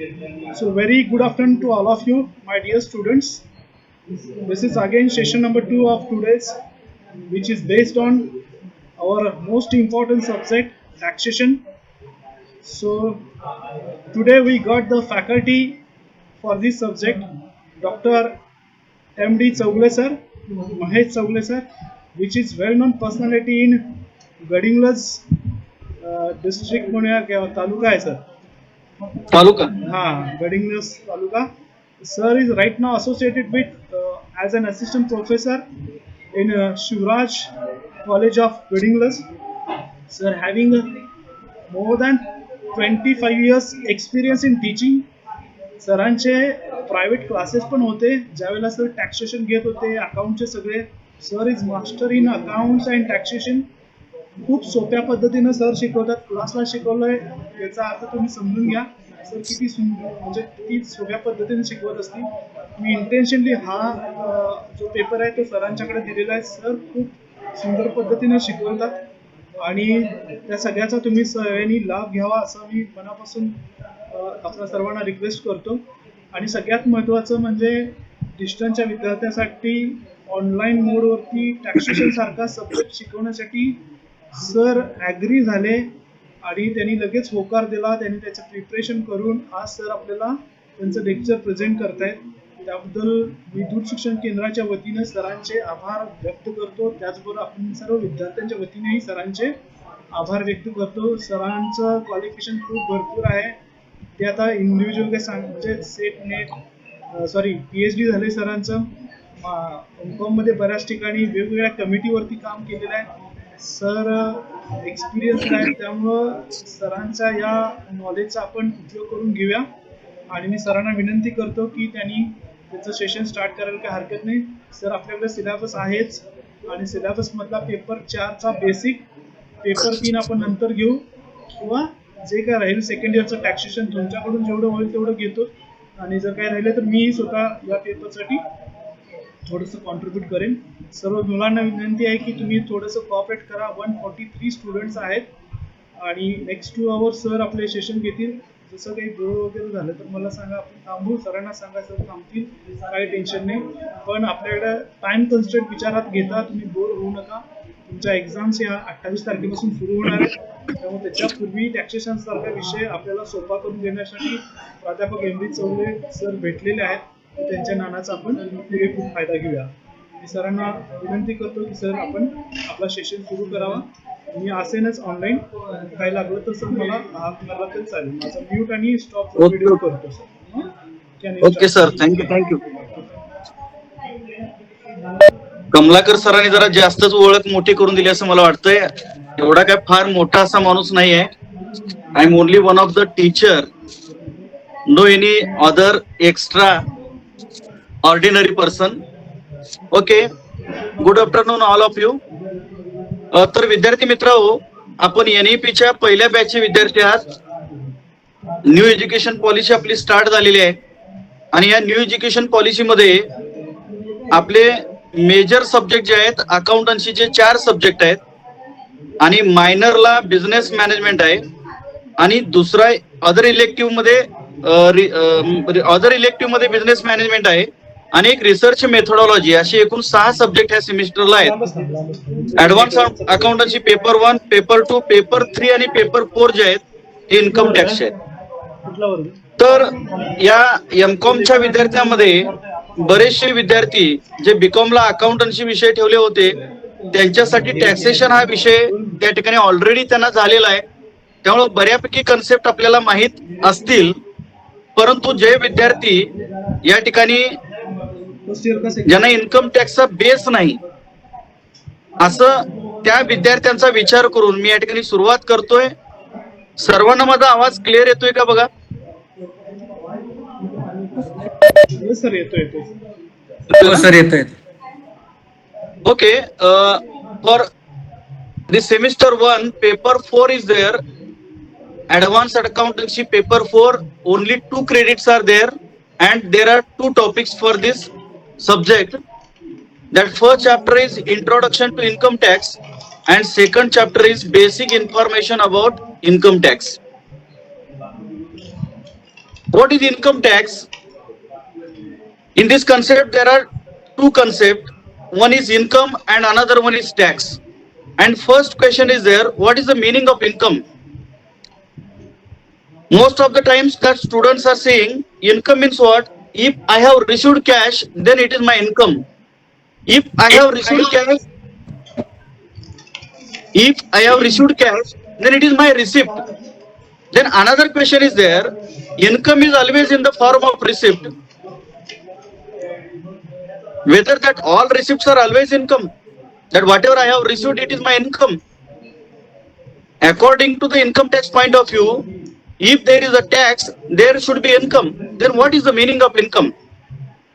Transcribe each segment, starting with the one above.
So very good afternoon to all of you, my dear students. This is again session number 2 of today's, which is based on our most important subject, taxation. So today we got the faculty for this subject, Dr. M.D. Chaugle sir, Mahesh Chaugle sir, which is well-known personality in Gadinglas district म्हणूया किंवा तालुका आहे sir. Taluka. Gadinglas Taluka. Sir is right now associated with as an assistant professor in Shivraj College of Gadinglas. Sir having more than 25 years experience in teaching. सरांचे private classes पण होते ज्यावेळेला sir taxation घेत होते अकाउंटचे सगळे. Sir is master in accounts and taxation. खूप सोप्या पद्धतीनं सर शिकवतात. क्लासला शिकवलंय याचा अर्थ तुम्ही समजून घ्या सर किती सुंदर म्हणजे किती सोप्या पद्धतीने शिकवत असतील. मी इंटेन्शनली हा जो पेपर आहे तो सरांच्याकडे दिलेला आहे. सर खूप सुंदर पद्धतीने शिकवतात आणि त्या सगळ्याचा तुम्ही सगळ्यांनी लाभ घ्यावा असं मी मनापासून आपल्या सर्वांना रिक्वेस्ट करतो. आणि सगळ्यात महत्त्वाचं म्हणजे डिस्टन्सच्या विद्यार्थ्यांसाठी ऑनलाईन मोडवरती टॅक्सेशन सारखा सब्जेक्ट शिकवण्यासाठी सर ॲग्री झाले आणि त्यांनी लगेच होकार दिला. त्यांनी त्याचं प्रिपरेशन करून आज सर आपल्याला त्यांचं लेक्चर प्रेझेंट करतायत. त्याबद्दल मी दूर शिक्षण केंद्राच्या वतीनं सरांचे आभार व्यक्त करतो. त्याचबरोबर आपण सर्व विद्यार्थ्यांच्या वतीनेही सरांचे आभार व्यक्त करतो. सरांचं क्वालिफिकेशन खूप भरपूर आहे. ते आता इंडिव्हिज्युअल काही म्हणजे सेट नेट PhD झाले सरांचं. मध्ये बऱ्याच ठिकाणी वेगवेगळ्या कमिटीवरती काम केलेलं आहे. सर एक्सपिरियन्स आहे त्यामुळं सरांच्या या नॉलेजचा आपण उपयोग करून घेऊया. आणि मी सरांना विनंती करतो की त्यांनी त्याचं सेशन स्टार्ट करायला काही हरकत नाही. सर आपल्याकडे सिलेबस आहेच आणि सिलेबसमधला पेपर 4चा बेसिक, पेपर 3 आपण नंतर घेऊ किंवा जे काय राहील सेकंड इयरचं टॅक्सेशन तुमच्याकडून जेवढं होईल तेवढं घेतो. आणि जर काय राहिलं तर मी स्वतः या पेपरसाठी थोडंसं कॉन्ट्रीब्यूट करेन. सर्व मुलांना विनंती आहे की तुम्ही थोडंसं कॉपरेट करा. 143 स्टुडंट्स आहेत आणि नेक्स्ट 2 आवर्स सर आपले सेशन घेतील. जसं काही बोर वगैरे झालं तर मला सांगा, आपण थांबू. सरांना सांगा सर थांबतील, काही टेन्शन नाही. पण आपल्याकडे टाइम कन्स्ट्रेंट विचारात घेता तुम्ही बोर होऊ नका. तुमच्या एक्झाम्स ह्या 28 तारखेपासून सुरू होणार आहेत. त्यामुळे त्याच्यापूर्वी टॅक्सेशन सारखा विषय आपल्याला सोपा करून देण्यासाठी प्राध्यापक M.D. चौले सर भेटलेले आहेत. त्यांच्या ज्ञानाचा आपण पुरेपूर फायदा घेऊया. मी सरांना विनंती करतो की सर आपण आपला सेशन सुरू करावा. मी असेनच ऑनलाईन, काही लागलं तर सर मला हात मारला तरी चालेल. माझा म्यूट आणि स्टॉप व्हिडिओ करतो sir. Okay sir, thank you. Kamalakar सरांनी जरा जास्तच ओळख मोठी करून दिली असं मला वाटतंय. एवढा काय फार मोठा असा माणूस नाहीये. I am only one of the teacher, no any other extraordinary person. Okay, good afternoon all of you. तर विद्यार्थी मित्रांनो, आपण NEP-च्या पहिल्या बॅचचे विद्यार्थी आहात. न्यू एज्युकेशन पॉलिसी आपली स्टार्ट झालेली आहे आणि या न्यू एज्युकेशन पॉलिसीमध्ये आपले मेजर सब्जेक्ट जे आहेत अकाउंटन्सीचे 4 सब्जेक्ट आहेत आणि मायनरला बिझनेस मॅनेजमेंट आहे आणि दुसरा अदर इलेक्टिव्ह मध्ये बिझनेस मॅनेजमेंट आहे आणि एक रिसर्च मेथोडॉलॉजी. असे एकूण 6 सब्जेक्ट ह्या सेमिस्टरला आहेत. Advance accountancy paper 1, paper 2, paper 3 आणि पेपर 4 जे आहेत हे इन्कम टॅक्सचे आहेत. तर या M.Com.च्या विद्यार्थ्यांमध्ये बरेचसे विद्यार्थी जे B.Com.ला अकाउंटन्सी विषय ठेवले होते त्यांच्यासाठी टॅक्सेशन हा विषय त्या ठिकाणी ऑलरेडी त्यांना झालेला आहे. त्यामुळे बऱ्यापैकी कन्सेप्ट आपल्याला माहीत असतील. परंतु जे विद्यार्थी या ठिकाणी ज्यांना इन्कम टॅक्सचा बेस नाही असं त्या विद्यार्थ्यांचा विचार करून मी या ठिकाणी सुरुवात करतोय. सर्वांना माझा आवाज क्लिअर येतोय का बघा? सर येतोय. सर येतोय. Okay, for this semester 1 paper 4 is there. Advanced accountancy paper 4, only 2 credits are there and there are 2 topics for this subject. That first chapter is introduction to income tax and second chapter is basic information about income tax. What is income tax? In this concept, there are two concepts. One is income and another one is tax. And first question is there, what is the meaning of income? Most of the times that students are saying income means what? If I have received cash, then it is my income. If I have received cash, if I have received cash, then it is my receipt. Then another question is there, income is always in the form of receipt. Whether that all receipts are always income, that whatever I have received, it is my income. According to the income tax point of view, if there is a tax, there should be income. Then what is the meaning of income?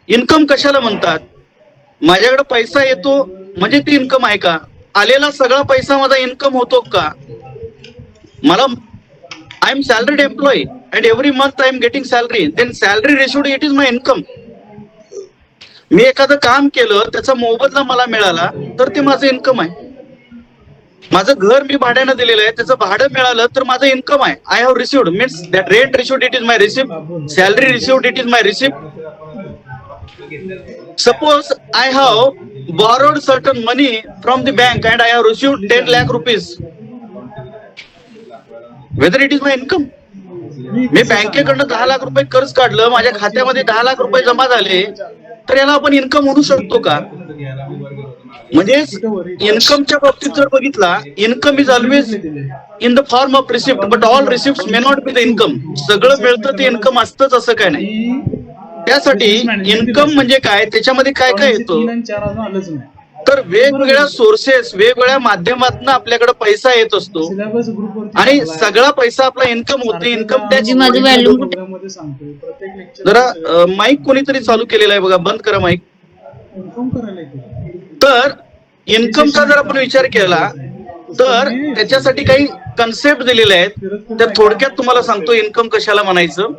Income कशाला म्हणतात? माझ्याकडे पैसा येतो म्हणजे ती income आहे का? आलेला सगळा पैसा माझा इन्कम होतो का? मला I am salaried employee and every month I am getting salary, then salary received it is my income. मी एखादं काम केलं, त्याचा मोबदला मला मिळाला तर ते माझं इन्कम आहे. माझं घर मी भाड्यानं दिलेलं आहे, त्याचं भाडं मिळालं तर माझं इन्कम आहे. I have received means that rent received it is my receipt, salary received it is my receipt. Suppose I have borrowed certain money from the bank and I have received 10 lakh rupees. Whether it is my income? मी बँकेकडनं 10 लाख रुपये कर्ज काढलं, माझ्या खात्यामध्ये 10 लाख रुपये जमा झाले, तर याला आपण इन्कम म्हणू शकतो का? म्हणजे इन्कमच्या बाबतीत जर बघितला, income is always in the form of receipt, but all receipt may not be the income. सगळं मिळतं ते इन्कम असतंच असं काय नाही. त्यासाठी इन्कम म्हणजे काय, त्याच्यामध्ये काय काय येतं, तर वेगवेगळ्या सोर्सेस, वेगवेगळ्या माध्यमातून आपल्याकडे पैसा येत असतो आणि सगळा पैसा आपला इन्कम होते. इन्कम टॅक्स जरा माईक कोणीतरी चालू केलेला आहे बघा, बंद करा माईक. तर इन्कमचा जर आपण विचार केला तर त्याच्यासाठी काही कन्सेप्ट दिलेले आहेत, तर थोडक्यात तुम्हाला सांगतो इन्कम कशाला म्हणायचं.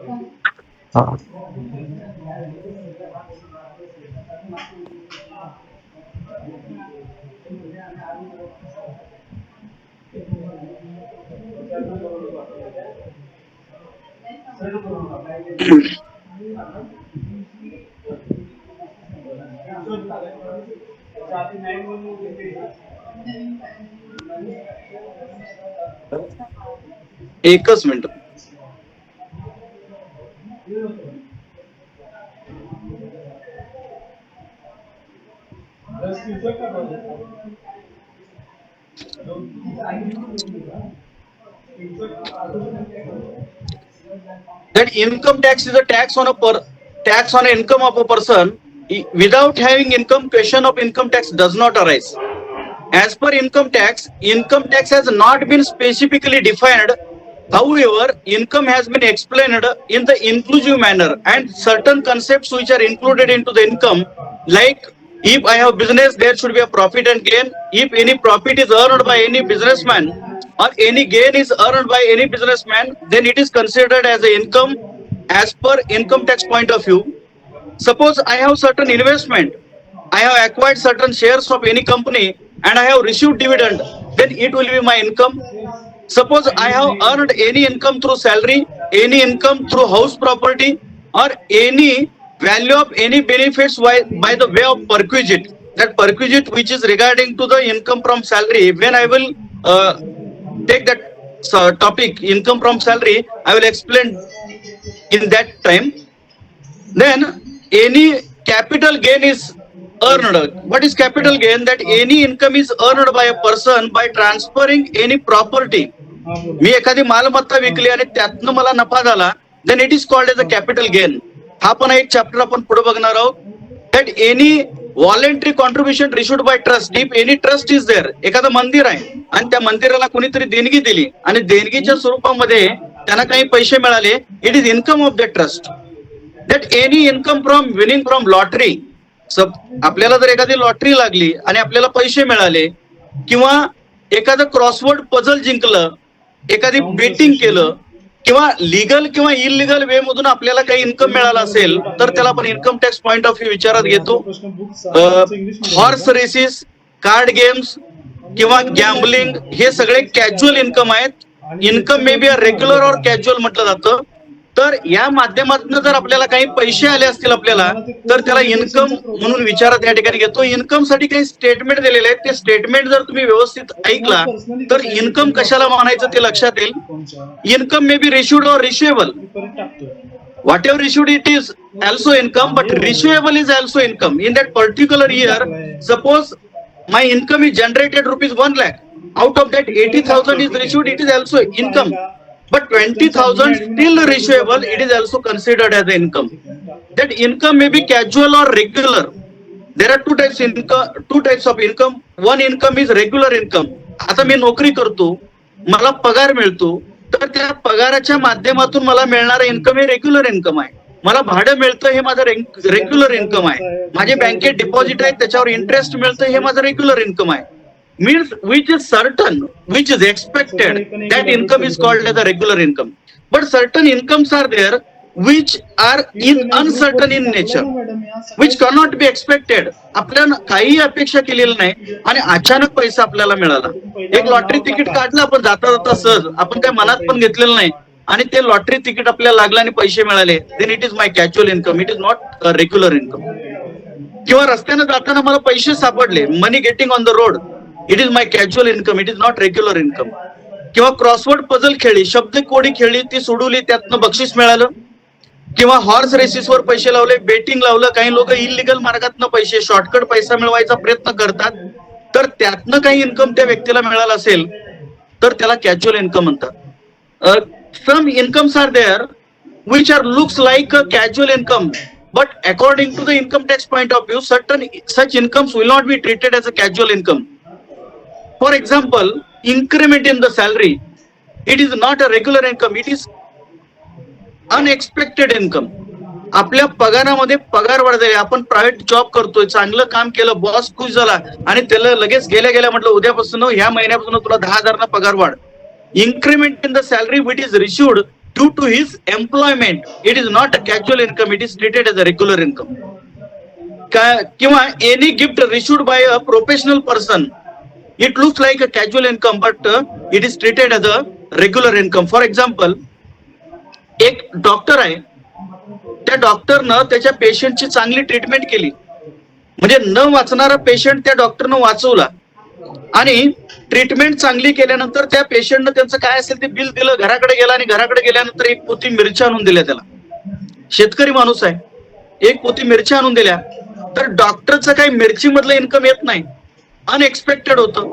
एकच minute. That income tax is a tax on income of a person. Without having income, question of income tax does not arise. As per income tax has not been specifically defined. However, income has been explained in the inclusive manner, and certain concepts which are included into the income, like if I have business, there should be a profit and gain. If any profit is earned by any businessman or any gain is earned by any businessman, then it is considered as an income as per income tax point of view. Suppose I have certain investment, I have acquired certain shares of any company and I have received dividend, then it will be my income. Suppose I have earned any income through salary, any income through house property, or any value of any benefits by the way of perquisite. That perquisite which is regarding to the income from salary, when I will take that topic, income from salary, I will explain in that time. Then any capital gain is earned. What is capital gain? That any income is earned by a person by transferring any property. मी एखादी मालमत्ता विकली आणि त्यातनं मला नफा झाला, then it is called as a capital gain. हा पण एक चॅप्टर आपण पुढे बघणार आहोत. That any voluntary contribution received by trust, if any trust is there, एखादं मंदिर आहे आणि त्या मंदिराला कोणीतरी देणगी दिली आणि देणगीच्या स्वरूपामध्ये त्यांना काही पैसे मिळाले, it is income of that trust. That any income from winning from lottery, आपल्याला जर एखादी लॉटरी लागली आणि आपल्याला पैसे मिळाले, किंवा एखादं क्रॉसवर्ड पझल जिंकलं, एखादी बेटिंग केलं, किंवा लिगल किंवा इलिगल वे मधून आपल्याला काही इन्कम मिळाला असेल, तर त्याला आपण income tax point of view विचारात घेतो. हॉर्स रेसेस, कार्ड गेम्स किंवा गॅम्बलिंग हे सगळे कॅज्युअल इन्कम आहेत. इन्कम मे बी रेग्युलर और कॅज्युअल म्हटलं जातं. तर या माध्यमातून जर आपल्याला काही पैसे आले असतील आपल्याला, तर त्याला इन्कम म्हणून विचारात या ठिकाणी घेतो. इन्कम साठी काही स्टेटमेंट दिलेले आहेत, ते स्टेटमेंट जर तुम्ही व्यवस्थित ऐकला तर इन्कम कशाला म्हणायचं ते लक्षात येईल. इन्कम मे बी रिसिव्ड और receivable. Whatever issued it is also income, but receivable is also income. In that particular year, suppose my income is generated rupees 1 lakh. Out of that 80,000 is received, it is also income. But 20,000 still receivable, it is also considered as income. That income may be casual or regular. There are two types of income. One income is regular income. आता मी नोकरी करतो, मला पगार मिळतो, तर त्या पगाराच्या माध्यमातून मला मिळणारं इन्कम हे रेग्युलर इन्कम आहे. मला भाडं मिळतं हे माझं रेग्युलर इन्कम आहे. माझे बँकेत डिपॉझिट आहे त्याच्यावर इंटरेस्ट मिळतं हे माझं रेग्युलर इन्कम आहे. Means which is certain, which is expected, that income is called as a regular income. But certain incomes are there which are uncertain in nature, which cannot be expected. आपल्याला काही अपेक्षा केलेली नाही आणि अचानक पैसा आपल्याला मिळाला. एक लॉटरी तिकीट काढलं आपण जाता जाता सहज, आपण काय मनात पण घेतलेलं नाही आणि ते लॉटरी तिकीट आपल्याला लागलं आणि पैसे मिळाले, then it is my casual income, it is not regular income. किंवा रस्त्याने जाताना मला पैसे सापडले, money getting on the road, it is my casual income, it is not regular income. किंवा क्रॉसवर्ड पझल खेळली, शब्द कोडी खेळली, ती सोडवली, त्यातनं बक्षीस मिळालं. किंवा हॉर्स रेसिसवर पैसे लावले, बेटिंग लावलं. काही लोक इलिगल मार्गातनं पैसे, शॉर्टकट पैसा मिळवायचा प्रयत्न करतात, तर त्यातनं काही इन्कम त्या व्यक्तीला मिळालं असेल तर त्याला कॅज्युअल इन्कम म्हणतात. Some incomes are there which are looks like a casual income, but according to the income tax point of view, certain such incomes will not be treated as a casual income. For example, increment in the salary, it is not a regular income, it is unexpected income. आपल्या पगारामध्ये पगार वाढ झाली, आपण private job करतोय, चांगलं काम केलं, बॉस खुश झाला आणि त्याला लगेच गेल्या गेल्या म्हटलं उद्यापासून ह्या महिन्यापासून तुला 10,000 पगार वाढ. Increment in the salary which is received due to his employment, it is not a casual income, it is treated as a regular income. किंवा any gift received by a professional person, it looks like a casual income, but it is treated as a regular income. For example, एक doctor आहे, त्या डॉक्टरनं त्याच्या पेशंटची चांगली treatment केली, म्हणजे न वाचणारा पेशंट त्या डॉक्टरनं वाचवला आणि ट्रीटमेंट चांगली केल्यानंतर त्या पेशंटनं त्यांचं काय असेल ते बिल दिलं, घराकडे गेला आणि घराकडे गेल्यानंतर एक पोती मिरच्या आणून दिल्या. त्याला शेतकरी माणूस आहे, एक पोती मिरच्या आणून दिल्या, तर डॉक्टरचं काही मिरची मधलं इन्कम येत नाही, अनएक्सपेक्टेड होतं,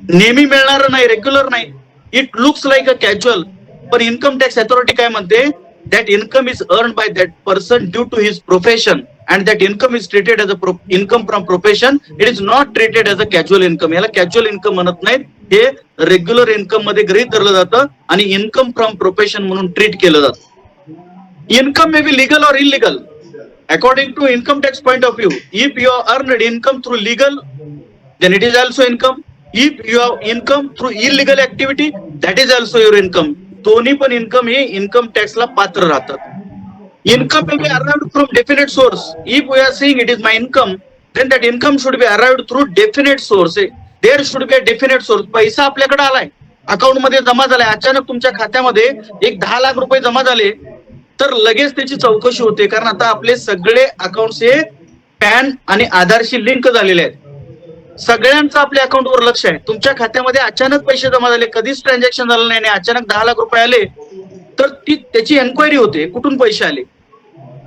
नेहमी मिळणार नाही, रेग्युलर नाही. It looks like a casual, पण इन्कम टॅक्स अथॉरिटी काय म्हणते, that income is earned by that person due to his profession and that income is treated as a income from profession, it is not treated as a casual income. याला casual income म्हणत नाहीत, हे regular income मध्ये गृहीत धरलं जातं आणि income from profession म्हणून ट्रीट केलं जातं. Income may be legal or illegal according to income tax point of view. If you earned income through legal, then it is also income. If you have income through illegal activity, that is also your income. दोन्ही पण income हे income टॅक्सला पात्र राहतात. Income may be arrived from definite source. If we are saying it is my income, then that income should be arrived through definite source. There should be a definite source. पैसा आपल्याकडे आलाय, account मध्ये जमा झालाय, अचानक तुमच्या खात्यामध्ये एक 10 लाख रुपये जमा झाले, तर लगेच त्याची चौकशी होते, कारण आता आपले सगळे अकाउंट्स हे पॅन आणि आधारशी लिंक झालेले आहेत. सगळ्यांचं आपल्या अकाउंटवर लक्ष आहे. तुमच्या खात्यामध्ये अचानक पैसे जमा झाले, कधीच ट्रान्झॅक्शन झालं नाही आणि अचानक 10 लाख रुपये आले, तर त्याची एन्क्वायरी होते कुठून पैसे आले.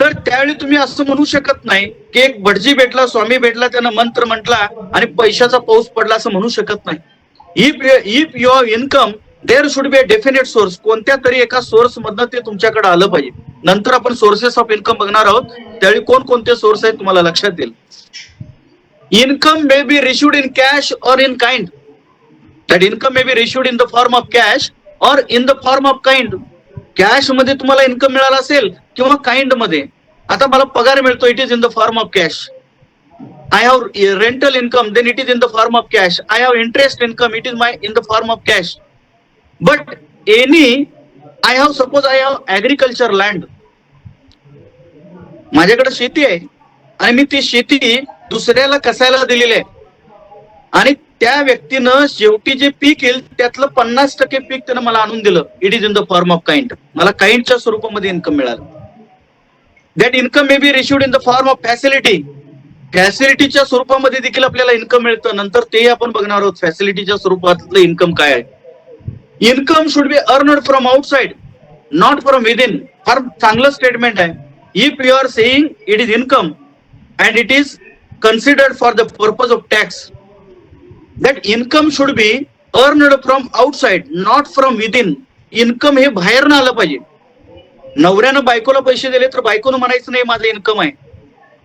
तर त्यावेळी तुम्ही असं म्हणू शकत नाही की एक भटजी भेटला, स्वामी भेटला, त्यानं मंत्र म्हटला आणि पैशाचा पाऊस पडला, असं म्हणू शकत नाही. If your income, there should be a definite source. कोणत्या तरी एका सोर्स मधनं ते तुमच्याकडे आलं पाहिजे. नंतर आपण सोर्सेस ऑफ इन्कम बघणार आहोत, त्यावेळी कोणकोणते सोर्स आहेत तुम्हाला लक्षात येईल. Income may be received in cash or in kind. That income may be received in the form of cash or in the form of kind. Cash मध्ये तुम्हाला इन्कम मिळाला असेल किंवा काइंड मध्ये. आता मला पगार मिळतो, it is in the form of cash. I have rental income, then it is in the form of cash. I have interest income, it is my in the form of cash. But I have suppose I have agriculture land, माझ्याकडे शेती आहे आणि मी ती शेती दुसऱ्याला कसायला दिलेली आहे आणि त्या व्यक्तीनं शेवटी जे पीक येईल त्यातलं 50% पीक त्यानं मला आणून दिलं. It is in the form of kind. मला काइंडच्या स्वरूपामध्ये इन्कम मिळालं. That income may be received in the form of facility. फॅसिलिटीच्या स्वरूपामध्ये देखील आपल्याला इन्कम मिळतं. नंतर तेही आपण बघणार आहोत फॅसिलिटीच्या स्वरूपातलं इन्कम काय आहे. Income should be earned from outside, not from within. फार चांगलं स्टेटमेंट आहे. If you are saying it is income and it is considered for the purpose of tax, that income should be earned from outside, not from within. Income हे बाहेरनं आलं पाहिजे. नवऱ्यानं बायकोला पैसे दिले तर बायकोनं म्हणायचं नाही माझं इन्कम आहे,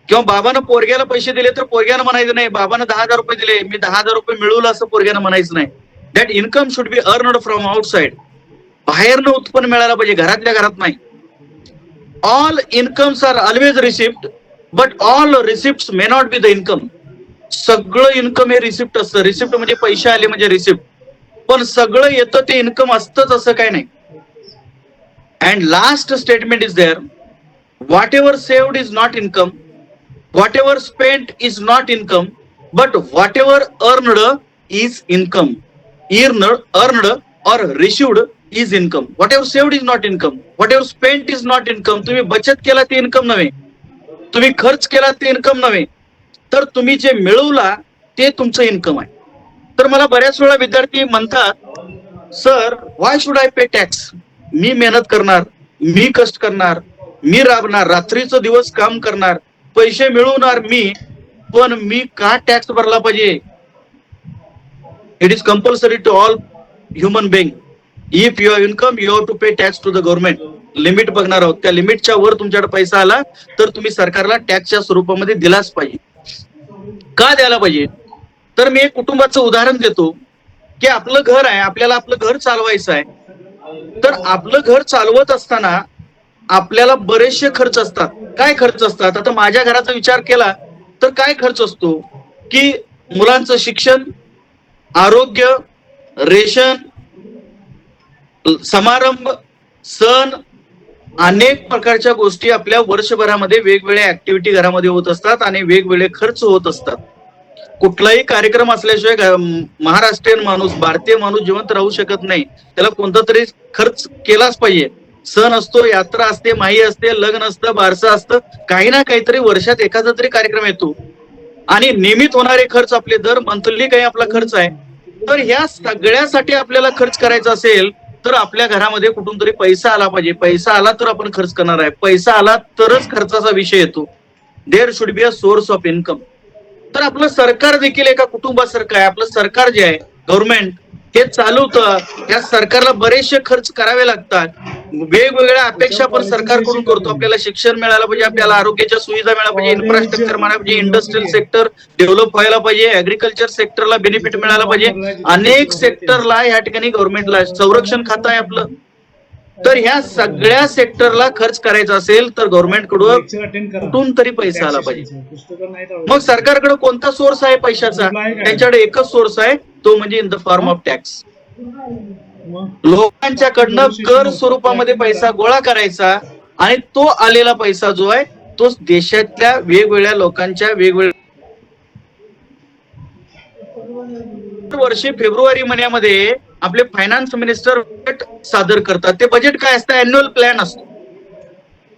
किंवा बाबानं पोरग्याला पैसे दिले तर पोरग्यानं म्हणायचं नाही बाबानं 10,000 रुपये दिले मी 10,000 रुपये मिळवलं असं पोरग्यानं म्हणायचं नाही. That income should be earned from outside. बाहेरनं उत्पन्न मिळालं पाहिजे, घरातल्या घरात नाही. All incomes are always receipt, but all receipt may not be the income. सगळं इन्कम हे रिसिप्ट असतं. रिसिप्ट म्हणजे पैसे आले म्हणजे रिसिप्ट, पण सगळं येतं ते इन्कम असतंच असं काय नाही. And last statement is there, whatever saved is not income, whatever spent is not income, but whatever earned is income. Earned or received is income. Whatever saved is not income, whatever spent is not income. तुम्ही बचत केला ते income नव्हे, तुम्ही खर्च केला ते income नव्हे, तर तुम्ही जे मिळवला ते तुमचं इन्कम आहे. तर मला बऱ्याच वेळा विद्यार्थी म्हणतात sir why should I pay tax. मी मेहनत करणार, मी कष्ट करणार, मी राबणार, रात्रीचं दिवस काम करणार, पैसे मिळवणार मी, पण मी का टॅक्स भरला पाहिजे. It is compulsory to all human being. If your income you have to pay tax to the government. Limit बघणार आहोत, त्या लिमिटच्या वर तुमच्याकडे पैसा आला तर तुम्ही सरकारला टॅक्सच्या स्वरूपामध्ये दिलाच पाहिजे. का द्यायला पाहिजे, तर मी एक कुटुंबाचं उदाहरण देतो की आपलं घर आहे, आपल्याला आपलं घर चालवायचं आहे. तर आपलं घर चालवत असताना आपल्याला बरेचसे खर्च असतात. काय खर्च असतात, आता माझ्या घराचा विचार केला तर काय खर्च असतो की मुलांचं शिक्षण, आरोग्य, रेशन, समारंभ, सण, अनेक प्रकारच्या गोष्टी आपल्या वर्षभरामध्ये वेगवेगळ्या ऍक्टिव्हिटी घरामध्ये होत असतात आणि वेगवेगळे खर्च होत असतात. कुठलाही कार्यक्रम असल्याशिवाय महाराष्ट्रीयन माणूस, भारतीय माणूस जिवंत राहू शकत नाही. त्याला कोणता तरी खर्च केलाच पाहिजे. सण असतो, यात्रा असते, माही असते, लग्न असतं, बारसं असतं, काही ना काहीतरी वर्षात एखादा तरी कार्यक्रम येतो. आणि नियमित होणारे खर्च आपले दर मंथली काही आपला खर्च आहे. तर ह्या सगळ्यासाठी आपल्याला खर्च करायचा असेल तर आपल्या घरामध्ये कुठून तरी पैसा आला पाहिजे. पैसा आला तर आपण खर्च करणार आहे, पैसा आला तरच खर्चाचा विषय येतो. There should be a source of income. तर आपलं सरकार देखील एका कुटुंबासारखं आहे. आपलं सरकार जे आहे गव्हर्नमेंट हे चालवतं. या सरकारला बरेचसे खर्च करावे लागतात. वेगवेगळ्या अपेक्षा आपण सरकारकडून करतो. आपल्याला शिक्षण मिळालं पाहिजे, आपल्याला आरोग्याच्या सुविधा मिळाल्या पाहिजे, इन्फ्रास्ट्रक्चर मिळालं पाहिजे, इंडस्ट्रियल सेक्टर डेव्हलप व्हायला पाहिजे, ऍग्रिकल्चर सेक्टरला बेनिफिट मिळाला पाहिजे. अनेक सेक्टरला या ठिकाणी गव्हर्नमेंटला, संरक्षण खातं आहे आपलं. तर ह्या सगळ्या सेक्टरला खर्च करायचा असेल तर गव्हर्नमेंट कडून कुठून तरी पैसा आला पाहिजे. मग सरकारकडे कोणता सोर्स आहे पैशाचा, त्यांच्याकडे एकच सोर्स आहे, तो म्हणजे in the form of tax. लोकांच्याकडनं कर स्वरूपामध्ये पैसा गोळा करायचा आणि तो आलेला पैसा जो आहे तो देशातल्या वेगवेगळ्या लोकांच्या वेगवेगळ्या वर्षी फेब्रुवारी महिन्यामध्ये आपले फायनान्स मिनिस्टर बजेट सादर करतात. ते बजेट काय असतं, अॅन्युअल प्लॅन असतो.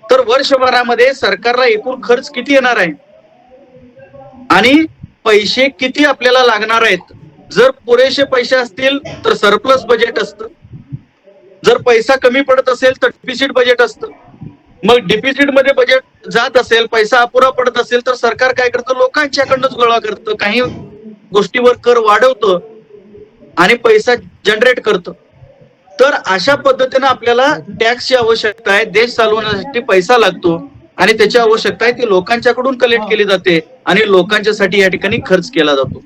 तर वर्षभरामध्ये सरकारला एकूण खर्च किती येणार आहे आणि पैसे किती आपल्याला लागणार आहेत. जर पुरेसे पैसे असतील तर सरप्लस बजेट असतं, जर पैसा कमी पडत असेल तर डिफिसिट बजेट असतं. मग डिफिसिट मध्ये बजेट जात असेल, पैसा अपुरा पडत असेल तर सरकार काय करतं, लोकांच्याकडनंच गोळा करतं, काही गोष्टीवर कर वाढवतं आणि पैसा जनरेट करतं. तर अशा पद्धतीने आपल्याला टॅक्सची आवश्यकता आहे. देश चालवण्यासाठी पैसा लागतो आणि त्याची आवश्यकता आहे ती लोकांच्याकडून कलेक्ट केली जाते आणि लोकांच्यासाठी या ठिकाणी खर्च केला जातो.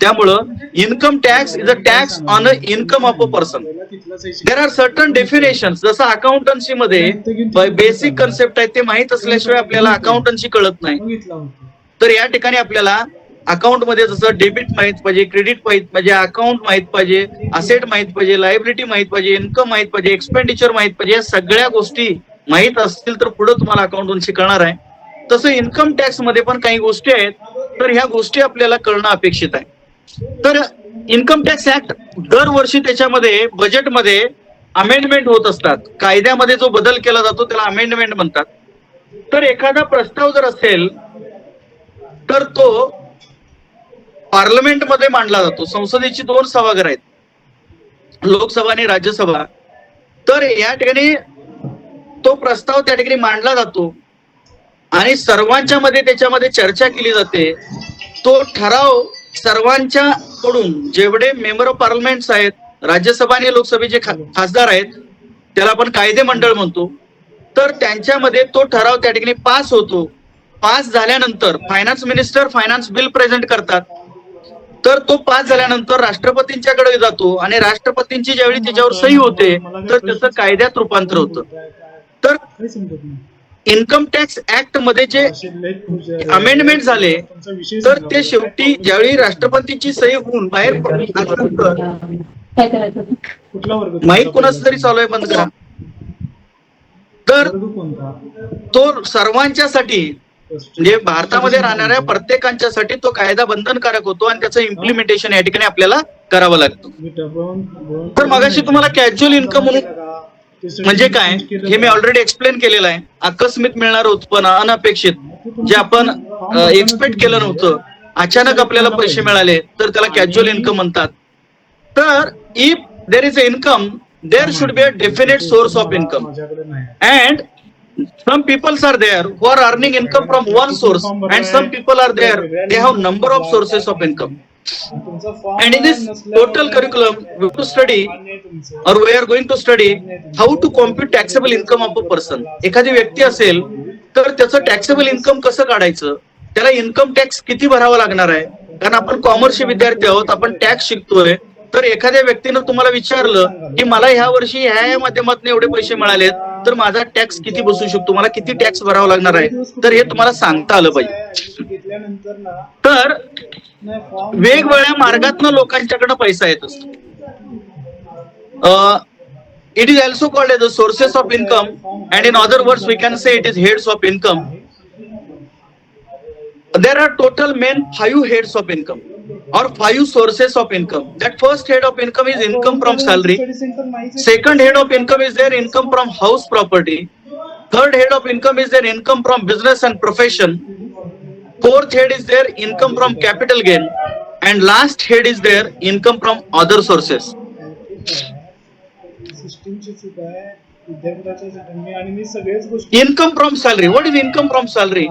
त्यामुळं income tax is a tax on a income of a person. There are certain definitions. जसं अकाउंटन्सी मध्ये बेसिक कन्सेप्ट आहे ते माहित असल्याशिवाय आपल्याला अकाउंटन्सी कळत नाही. तर या ठिकाणी आपल्याला अकाउंट मध्ये जसं डेबिट माहित पाहिजे, क्रेडिट माहित पाहिजे, अकाउंट माहित पाहिजे, असेट माहित पाहिजे, लायबिलिटी माहित पाहिजे, इन्कम माहित पाहिजे, एक्सपेंडिचर माहित पाहिजे. या सगळ्या गोष्टी माहित असतील तर पुढे तुम्हाला अकाउंटन्सी कळणार आहे. तसं इन्कम टॅक्स मध्ये पण काही गोष्टी आहेत, तर ह्या गोष्टी आपल्याला कळणं अपेक्षित आहे. तर इन्कम टॅक्स ऍक्ट दरवर्षी त्याच्यामध्ये बजेटमध्ये अमेंडमेंट होत असतात. कायद्यामध्ये जो बदल केला जातो त्याला अमेंडमेंट म्हणतात. तर एखादा प्रस्ताव जर असेल तर तो पार्लमेंटमध्ये मांडला जातो. संसदेची 2 सभागृह आहेत, लोकसभा आणि राज्यसभा. तर या ठिकाणी तो प्रस्ताव त्या ठिकाणी मांडला जातो आणि सर्वांच्या मध्ये त्याच्यामध्ये चर्चा केली जाते. तो ठराव सर्वांच्या कडून जेवढे मेंबर ऑफ पार्लमेंट आहेत, राज्यसभा आणि लोकसभेचे खासदार आहेत, त्याला आपण कायदे मंडळ म्हणतो. तर त्यांच्यामध्ये तो ठराव त्या ठिकाणी पास होतो. पास झाल्यानंतर finance minister finance bill present करतात. तर तो पास झाल्यानंतर राष्ट्रपतींच्याकडे जातो आणि राष्ट्रपतींची ज्यावेळी त्याच्यावर सही होते तर त्याचं कायद्यात रूपांतर होतं. तर इन्कम टॅक्स ऍक्ट मध्ये जे अमेंडमेंट झाले तर ते शेवटी ज्यावेळी राष्ट्रपतींची सही होऊन बाहेर माईक कोणाच तरी चालू आहे, बंद करा. तर तो सर्वांच्यासाठी म्हणजे भारतामध्ये राहणाऱ्या प्रत्येकांच्यासाठी तो कायदा बंधनकारक होतो आणि त्याचं इम्प्लिमेंटेशन या ठिकाणी आपल्याला करावं लागतं. तर मगाशी तुम्हाला कॅज्युअल इन्कम म्हणून म्हणजे काय हे मी ऑलरेडी एक्सप्लेन केलेलं आहे. आकस्मिक मिळणारं उत्पन्न, अनपेक्षित, जे आपण एक्सपेक्ट केलं नव्हतं, अचानक आपल्याला पैसे मिळाले तर त्याला कॅज्युअल इन्कम म्हणतात. तर if there is a income, there should be a definite source of income, and some people are there who are earning income from one source, and some people are there they have number of sources of income. And in this total curriculum we have to study, or we are going to study how to compute taxable income of a person. एखादी व्यक्ती असेल तर त्याचं taxable income कसं काढायचं, त्याला income tax किती भरावा लागणार आहे. कारण आपण कॉमर्सचे विद्यार्थी आहोत, आपण टॅक्स शिकतोय. तर एखाद्या व्यक्तीनं तुम्हाला विचारलं की मला ह्या वर्षी ह्या माध्यमातून एवढे पैसे मिळालेत तर माझा टॅक्स किती बसू शकतो, मला किती टॅक्स भरावा लागणार आहे, तर हे तुम्हाला सांगता आलं पाहिजे. तर वेगवेगळ्या मार्गातून लोकांच्याकडे पैसा येत असतो. It is also called as the sources of income, and in other words we can say it is heads of income. There are total main 5 heads of income or 5 sources of income. That first head of income is income from salary. Second head of income is their income from house property. Third head of income is their income from business and profession. Fourth head is their income from capital gain. And last head is their income from other sources. Income from salary. What is income from salary?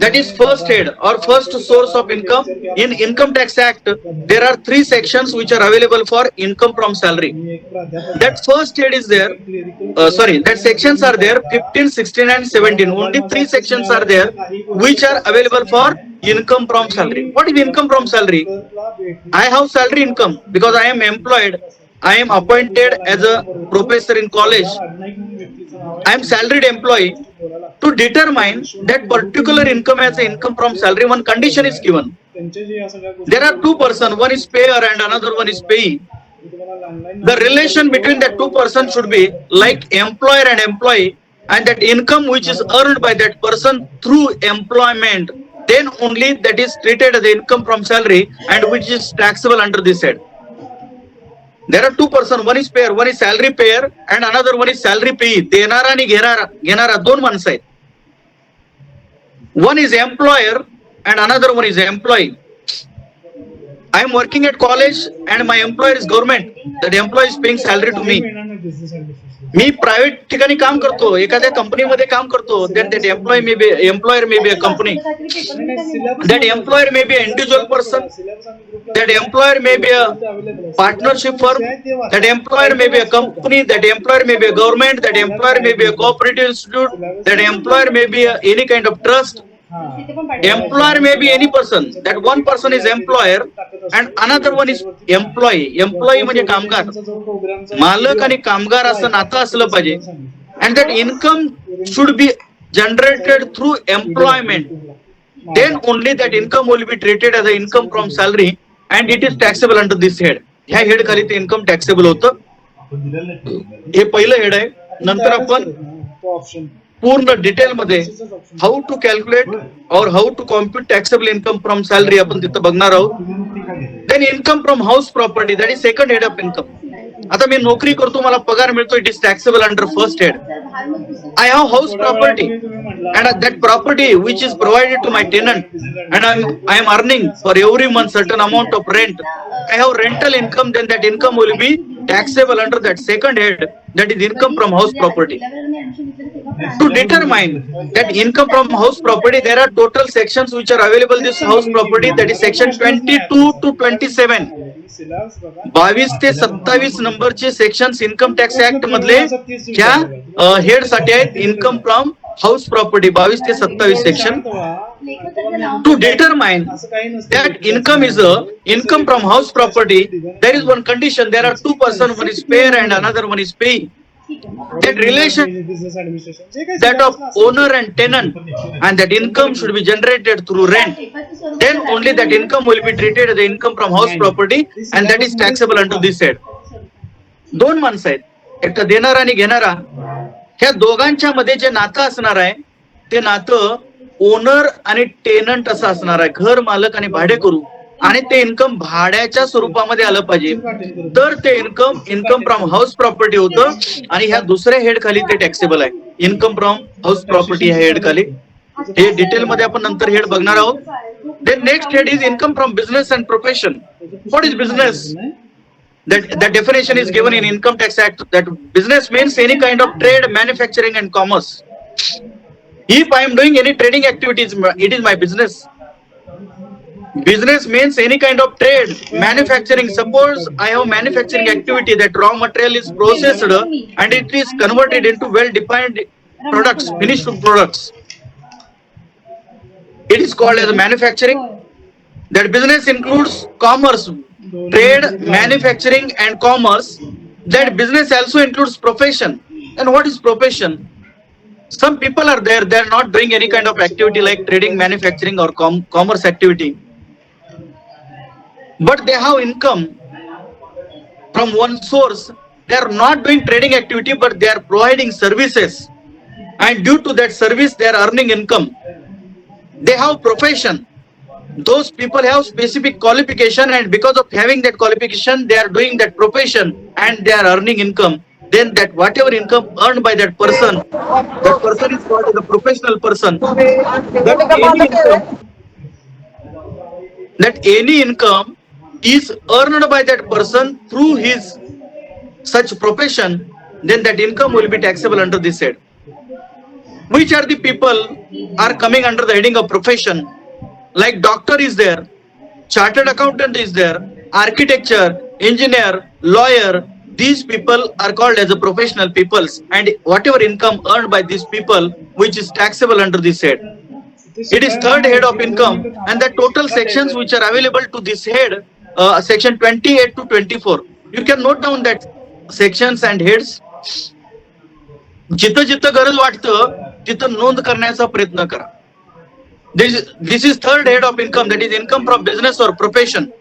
That is first head or first source of income. In Income Tax Act, there are 3 sections which are available for income from salary. That first head is there. That sections are there 15, 16 and 17. Only 3 sections are there which are available for income from salary. What is income from salary? I have salary income because I am employed. I am appointed as a professor in college. I am salaried employee. To determine that particular income as an income from salary, one condition is given. There are 2 persons, one is payer and another one is payee. The relation between the 2 persons should be like employer and employee, and that income which is earned by that person through employment, then only that is treated as income from salary and which is taxable under this head. There are 2 persons, one is payer, one is salary payer and another one is salary payee. देणारा आणि घेणारा 2 माणसं आहेत. One is employer and another one is employee. I am working at college and my employer is government. That employee is paying salary to me. Me private ठिकाणी काम करतो, एखाद्या कंपनीमध्ये काम करतो. That employer may be a company. That employer may be an individual person. That employer may be a partnership firm. That employer may be a company. That employer may be a government. That employer may be a cooperative institute. That employer may be any kind of trust. Employer may be any person. That one person is employer and another one is employee. Employee म्हणजे कामगार. मालक आणि कामगार असं नातं असलं पाहिजे. And that income should be generated through employment. Then only that income will be treated as an income from salary and it is taxable under this head. ह्या हेड खाली ते इन्कम टॅक्सेबल होतं. हे पहिलं हेड आहे. नंतर आपण पूर्ण डिटेल मध्ये how to calculate or how to compute taxable income from salary आपण तिथं बघणार आहोत. Then income from house property, that is second head of income. आता मी नोकरी करतो, मला पगार मिळतो, it is taxable under first head. I have house property and that property which is provided to my tenant and I am earning for every month certain amount of rent. I have rental income, then that income will be taxable under that second head, that is income from house property. To determine that income from house property, there are total sections which are available this house property, that is section 22 to 27. 22 ते 27 नंबरचे sections income tax act मधले ह्या head साठी आहेत. Income from house property 22 ते 27 section. To determine that income is a income from house property, there is one condition, there are two persons, one is payer and another one is payee. That relation, that of owner and tenant, and that income should be generated through rent, then only that income will be treated as the income from house property and that is taxable under this head. दोन माणसं आहेत, एक देणारा आणि घेणारा, ह्या दोघांच्या मध्ये जे नातं असणार आहे ते नातं ओनर आणि टेनंट असं असणार आहे, घर मालक आणि भाडेकरू, आणि ते इन्कम भाड्याच्या स्वरूपामध्ये आलं पाहिजे, तर ते इन्कम फ्रॉम हाऊस प्रॉपर्टी होतं आणि ह्या दुसऱ्या हेड खाली ते टॅक्सेबल आहे, इन्कम फ्रॉम हाऊस प्रॉपर्टी ह्या हेड खाली. हे डिटेल मध्ये आपण नंतर हेड बघणार आहोत. Then next head is income from business and profession. What is business? That definition is given in Income Tax Act, that business means any kind of trade, manufacturing and commerce. If I am doing any trading activities, it is my business. Business means any kind of trade, manufacturing. Suppose I have manufacturing activity, that raw material is processed and it is converted into well-defined products, finished products. It is called as manufacturing. That business includes commerce, trade, manufacturing and commerce. That business also includes profession. And what is profession? Some people are there, they are not doing any kind of activity like trading, manufacturing or commerce activity, but they have income from one source. They are not doing trading activity, but they are providing services, and due to that service they are earning income. They have profession. Those people have specific qualification, and because of having that qualification they are doing that profession and they are earning income. Then that whatever income earned by that person is called as a professional person. That any income is earned by that person through his such profession, then that income will be taxable under this head. Which are the people are coming under the heading of profession? Like doctor is there, chartered accountant is there, architecture, engineer, lawyer. These people are called as a professional peoples, and whatever income earned by these people, which is taxable under this head. It is third head of income, and the total sections which are available to this head, section 28 to 24. You can note down that sections and heads. जिथं जिथं गरज वाटतं तिथं नोंद करण्याचा प्रयत्न करा. This is third head of income, that is income from business or profession.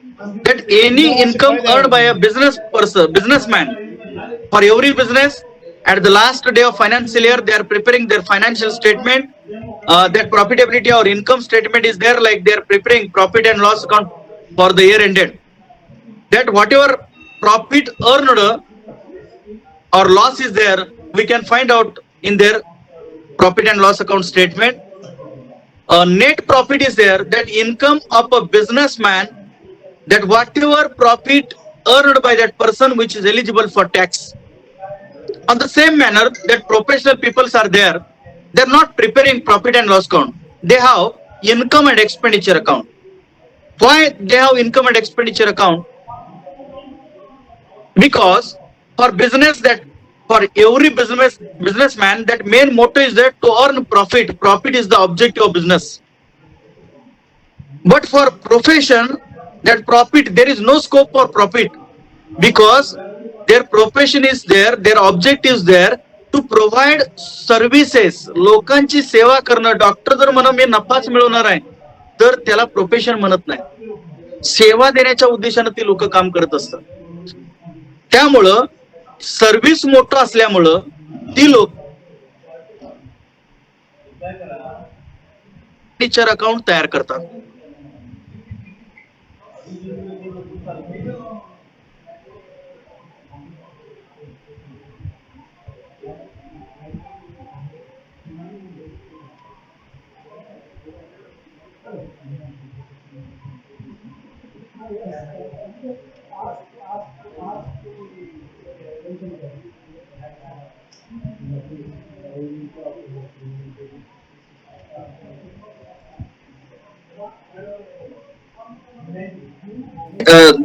That any income earned by a businessman, for every business, at the last day of financial year they are preparing their financial statement. That profitability or income statement is there, like they are preparing profit and loss account for the year ended. That whatever profit earned or loss is there, we can find out in their profit and loss account statement. Net profit is there, that income of a businessman, that whatever profit earned by that person which is eligible for tax. On the same manner, that professional peoples are there, they are not preparing profit and loss account, they have income and expenditure account. Why they have income and expenditure account? Because for business, that for every businessman, that main motto is that to earn profit. Profit is the objective of business. But for profession, that profit, there is no scope for profit, because their profession is there, their objective is there to provide services. लोकांची सेवा करणं. Doctor जर म्हणा मी नफाच मिळवणार आहे, तर त्याला profession म्हणत नाही. सेवा देण्याच्या उद्देशाने ती लोक काम करत असतात. त्यामुळं सर्व्हिस मोठं असल्यामुळं ती लोक टीचर अकाउंट तयार करतात.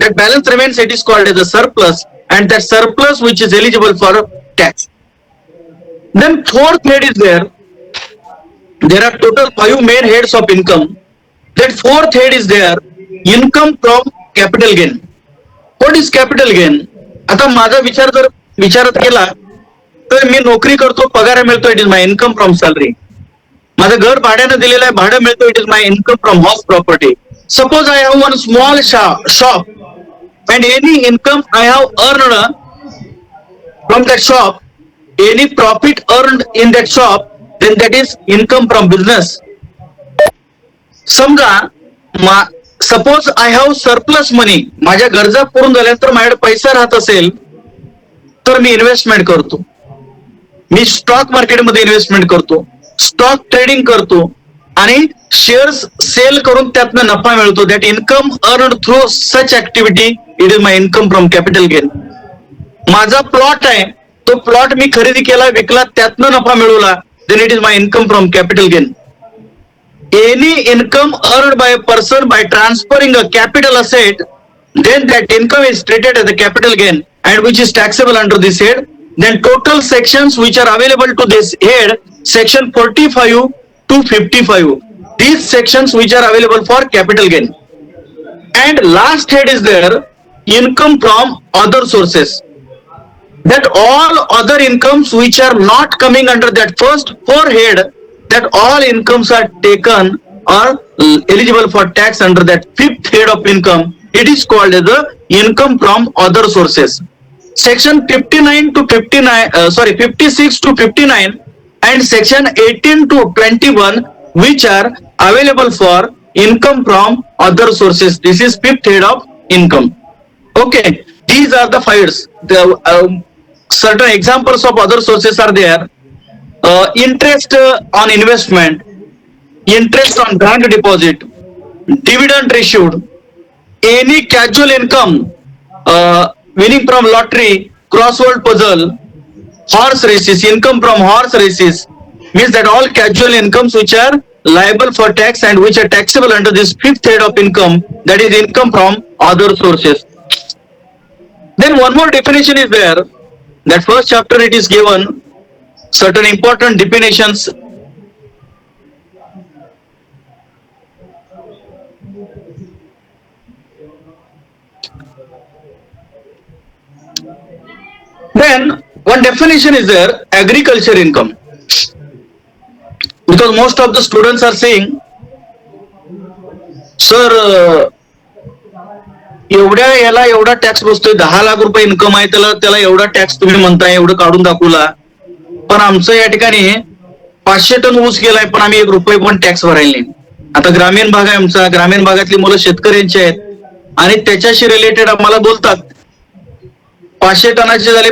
That balance remains, it is called as a surplus, and that surplus which is eligible for tax. Then fourth head is there. There are total 5 main heads of income. That fourth head is there, income from capital gain. What is capital gain? आता माझा विचार जर विचारात केला तर मी नोकरी करतो, पगार मिळतो, it is my income from salary. माझं घर भाड्यानं दिलेलं आहे, भाडं मिळतो, it is my income from house property. Suppose I have one small shop and any income I have earned from that shop, any profit earned in that shop, then that is income from business. समजा suppose I have surplus मनी, माझ्या गरजा पूर्ण झाल्यानंतर माझ्याकडे पैसा राहत असेल तर मी इन्व्हेस्टमेंट करतो. मी स्टॉक मार्केटमध्ये इन्व्हेस्टमेंट करतो, स्टॉक ट्रेडिंग करतो आणि शेअर्स सेल करून त्यातनं नफा मिळतो. That income earn through such activity, it is my income from capital gain. माझा प्लॉट आहे, तो प्लॉट मी खरेदी केला, विकला, त्यातनं नफा मिळवला, then it is my income from capital gain. Any income earned by a person by transferring a capital asset, then that income is treated as a capital gain and which is taxable under this head. Then total sections which are available to this head, section 45 to 55, these sections which are available for capital gain. And last head is there, income from other sources. That all other incomes which are not coming under that first four head, that all incomes are taken or eligible for tax under that fifth head of income. It is called as the income from other sources. Section 59 to 56 to 59 and section 18 to 21 which are available for income from other sources. This is fifth head of income. Okay, these are the files. The certain examples of other sources are there. Interest on investment, interest on bank deposit, dividend issued, any casual income, winning from lottery, crossword puzzle, horse races, income from horse races, means that all casual incomes which are liable for tax and which are taxable under this fifth head of income, that is income from other sources. Then one more definition is there. That first chapter it is given certain important definitions. Then one definition is there, agriculture income. Because most of the students are saying, sir, एवढ्या याला एवढा tax बसतोय, 10 लाख रुपये income आहे, त्याला एवढा tax तुम्ही म्हणताय, एवढं काढून दाखवला, पण आमचं या ठिकाणी 500 टन ऊस गेलाय पण आम्ही 1 रुपये पण टॅक्स भरायला नाही. आता ग्रामीण भाग आहे आमचा, ग्रामीण भागातली मुलं शेतकऱ्यांची आहेत आणि त्याच्याशी रिलेटेड आम्हाला बोलतात. 500 टनाचे झाले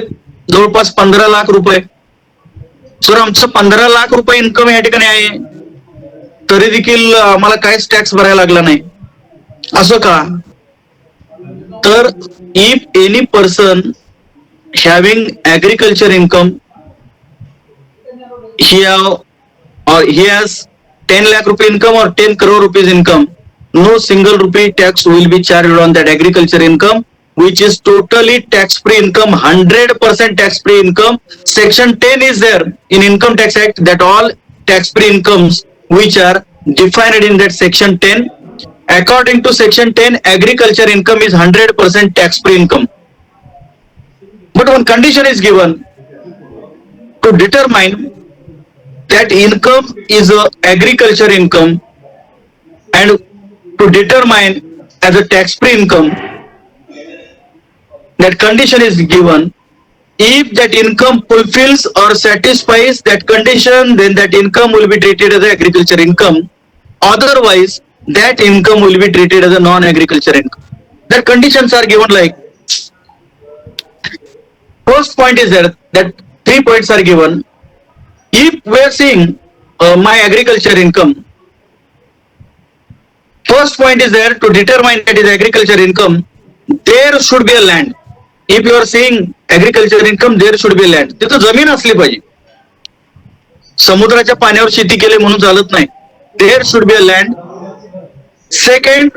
जवळपास 15 लाख रुपये. सर आमचं 15 लाख रुपये इन्कम या ठिकाणी आहे, तरी देखील आम्हाला काहीच टॅक्स भरायला लागला नाही, असं का? तर if any person having agriculture income, he has 10 lakh rupee income or 10 crore rupees income, no single rupee tax will be charged on that agriculture income, which is totally tax free income, 100% tax free income. Section 10 is there in Income Tax Act, that all tax free incomes which are defined in that section 10. According to section 10, agriculture income is 100% tax free income. But one condition is given to determine that income is a agriculture income and to determine as a tax free income, that condition is given If that income fulfills or satisfies that condition, then that income will be treated as agriculture income. Otherwise, that income will be treated as a non-agriculture income. The conditions are given like, first point is there that 3 points are given. If we are seeing my agriculture income, first point is there to determine that is agriculture income, there should be a land. If you are seeing agriculture income, there should be a land. तिथं जमीन असली पाहिजे. समुद्राच्या पाण्यावर शेती केली म्हणून चालत नाही. There should be a land. Second,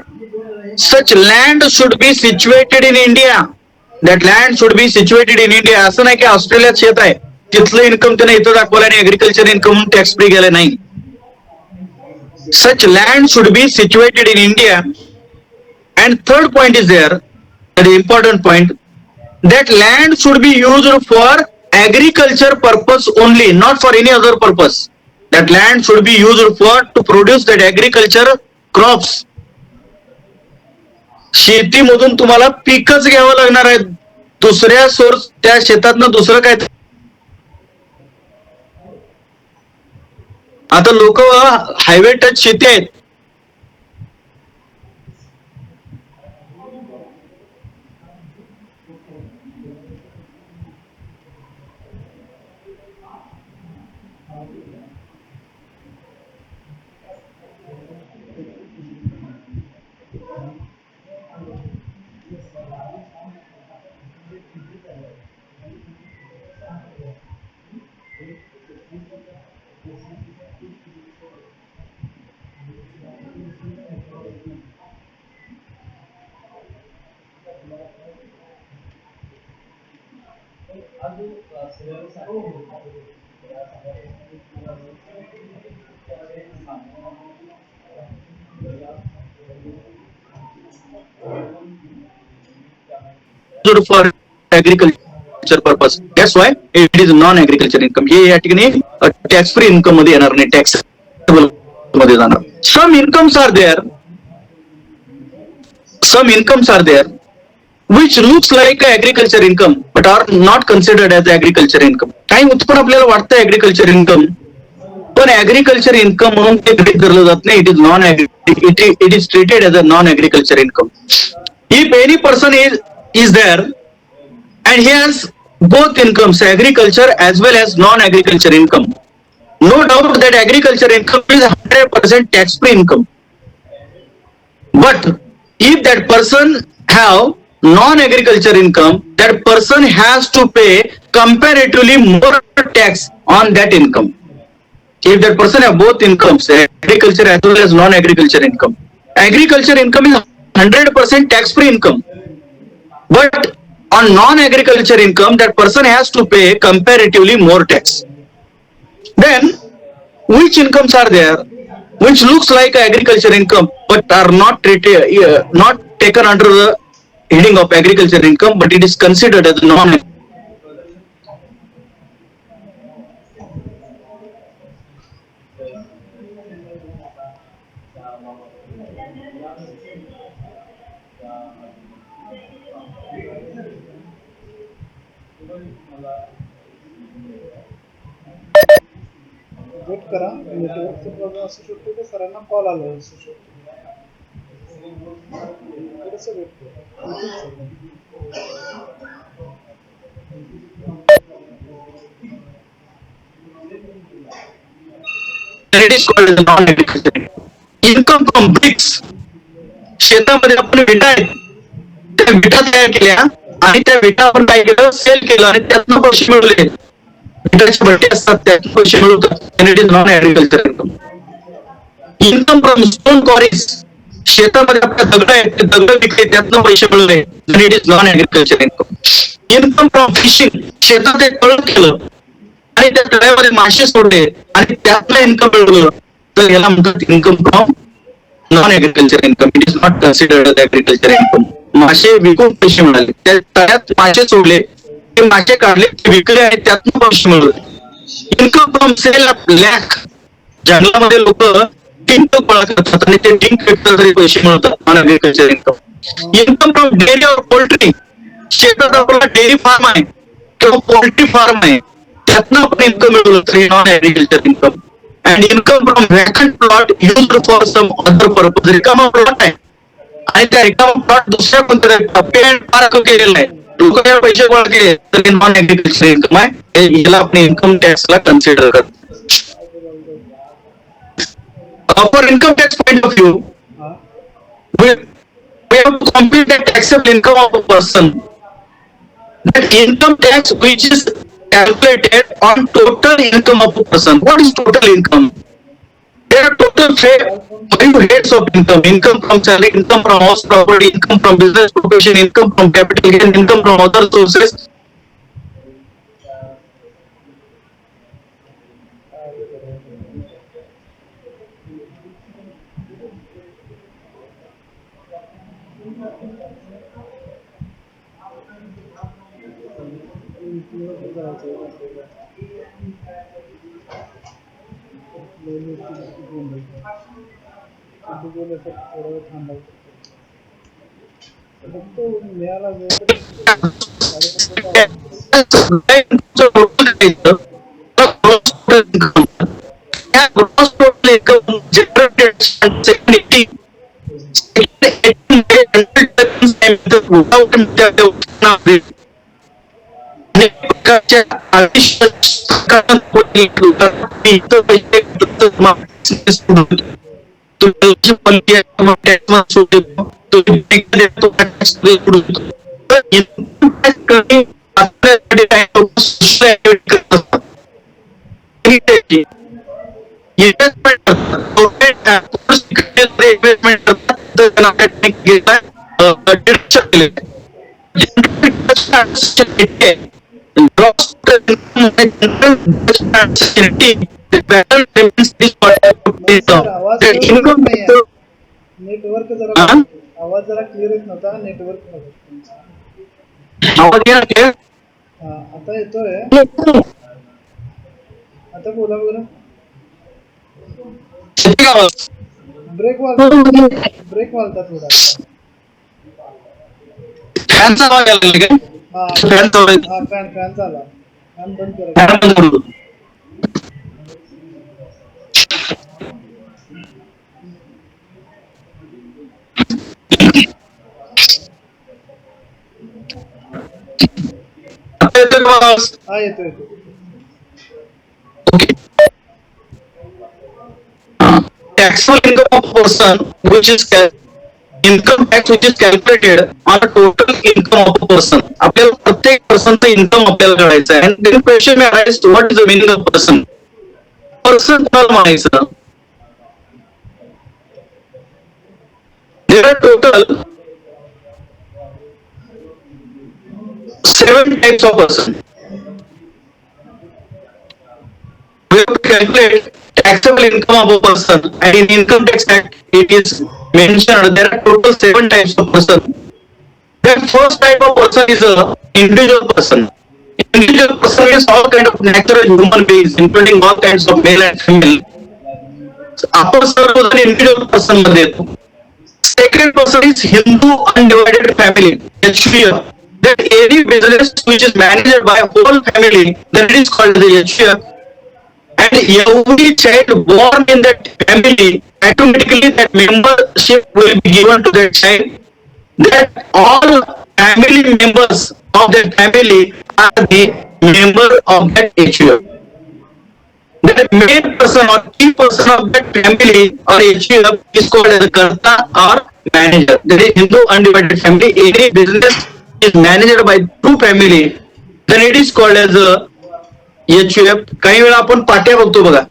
such land should be situated in India. That land should be situated in India. असं नाही की ऑस्ट्रेलियात शेत आहे तिथलं इन्कम त्याने इथं दाखवलं आणि ऍग्रिकल्चर इन्कम टॅक्स फ्री गेलं नाही. Such land should be situated in India. And third point is there, the important point, that land should be used for agriculture purpose only, not for any other purpose. That land should be used for to produce that agriculture crops. शेतीमधून तुम्हाला पीकच घ्यावं लागणार आहे. दुसऱ्या source त्या शेतातनं दुसरं काय. आता लोक हायवे टच शेती आहेत. For agriculture purpose. That's why it is non-agriculture income. हे या ठिकाणी टॅक्स फ्री इन्कम मध्ये येणार नाही, टॅक्स मध्ये जाणार. Some incomes are there. Some incomes are there which looks like agriculture income but are not considered as agriculture income. काही उत्पन्न आपल्याला वाटतं agriculture income, पण agriculture income म्हणून ते गृहीत धरलं जात नाही. It is it is treated as a non-agriculture income. If any person is there and he has both incomes, agriculture as well as non-agriculture income, no doubt that agriculture income is 100% tax-free income. But if that person have non-agriculture income, that person has to pay comparatively more tax on that income. If that person have both incomes, agriculture as well as non-agriculture income, agriculture income is 100% tax-free income. But on non-agriculture income, that person has to pay comparatively more tax. Then, which incomes are there, which looks like agriculture income, but are not treated, not taken under the heading of agriculture income, but it is considered as non. Wait करा, नेटवर्कचा problem असू शकतो की सरांना call आला असू शकतो. थोडंसं वेट करा. It is called as non-agriculture income from bricks. शेतामध्ये आपण विटा आहेत, त्या विटा तयार केल्या आणि त्या विटा आपण काय केलं, सेल केलं आणि त्यातनं पैसे मिळवले. विटाची भट्टी असतात त्यातून पैसे मिळवतात. It is non agriculture income. Income from stone queries, शेतामध्ये आपल्या दगड आहेत, ते दगड विकले त्यातनं पैसे मिळवले. It is non agriculture income. Income from fishing, शेतात एक तळ केलं आणि त्या तळ्यामध्ये मासे सोडले आणि त्यातनं इन्कम मिळवलं, तर याला म्हणतात income from non agriculture income. It is not considered as agriculture income. मासे विकून पैसे मिळाले, त्या तळ्यात मासे सोडले, ते मासे काढले, ते विकले आणि त्यातून पैसे मिळवले. Income from sale of lac, जंगलामध्ये लोक टिंक गोळा करतात आणि ते टिंक विकतात तरी पैसे मिळतात. Non agriculture income. Income from dairy और पोल्ट्री, शेतात आपला डेअरी फार्म आहे किंवा पोल्ट्री फार्म आहे त्यातनं पण इन्कम मिळू शकतो non agriculture income. And income from vacant plot use for some other purpose. रिकामा प्लॉट आहे आणि त्या रिकामा प्लॉट दुसऱ्या कोणत्या पे अँड पार्क केलेला आहे, लोक काय पैसे गोळा केले तर नॉन ऍग्रिकल्चर इन्कम आहे, याला आपण इन्कम टॅक्सला कन्सिडर करतो. For income tax point of view, we, we have to compute the taxable income of a person. That income tax which is calculated on total income of a person. What is total income? There are total five heads of income. Income from salary, income from house property, income from business profession, income from capital gain, income from other sources. Gross total income generated and secondly, sir आवाज income नाही आहे. Network जरा आवाज जरा clear येत नव्हता. Network आता येतोय. आता बोला बोला. ब्रेक वालता थोडा. फॅनचा आवाज यायला लागला काय? फॅन फॅन चाला. फॅन बंद करा. हा येतो. Okay. Taxable income of a person which is income tax which is calculated on a total income of a person. आपल्याला प्रत्येक पर्सनचं इन्कम आपल्याला काढायचं आहे. And then question may arise, what is the meaning of person? Person कोणाला म्हणायचं? There are total 7 types of person. We have to calculate taxable income of a person, and in income tax act it is mentioned there are total 7 types of person. The first type of person is a individual person. Individual person is all kind of natural human beings, including all kinds of male and female. आपण सर्व individual person मध्ये येतो. Second person is Hindu undivided family, HUF. That any business which is managed by a whole family, then it is called the HUF. And every child born in that family, automatically that membership will be given to that child. That all family members of that family are the member of that HUF. The main person or key person of that family or HUF is called as a Karta or manager. That is Hindu undivided family. Any business is managed by two family, then it is called as a HUF. काही वेळा आपण पाट्या बघतो बघा,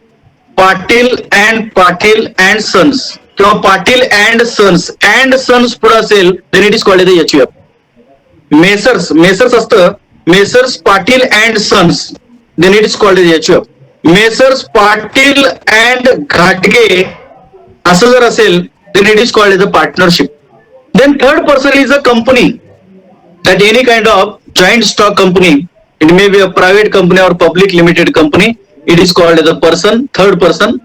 Patil and sons किंवा Patil and sons पुढे असेल then it is called as a HUF. Messrs असतं, messrs Patil and sons then it is called as HUF. Messrs Patil and घाटगे असं जर असेल then it is called as a partnership. Then third person is a company, that any kind of joint stock company, it may be a private company or public limited company, it is called as a person, third person.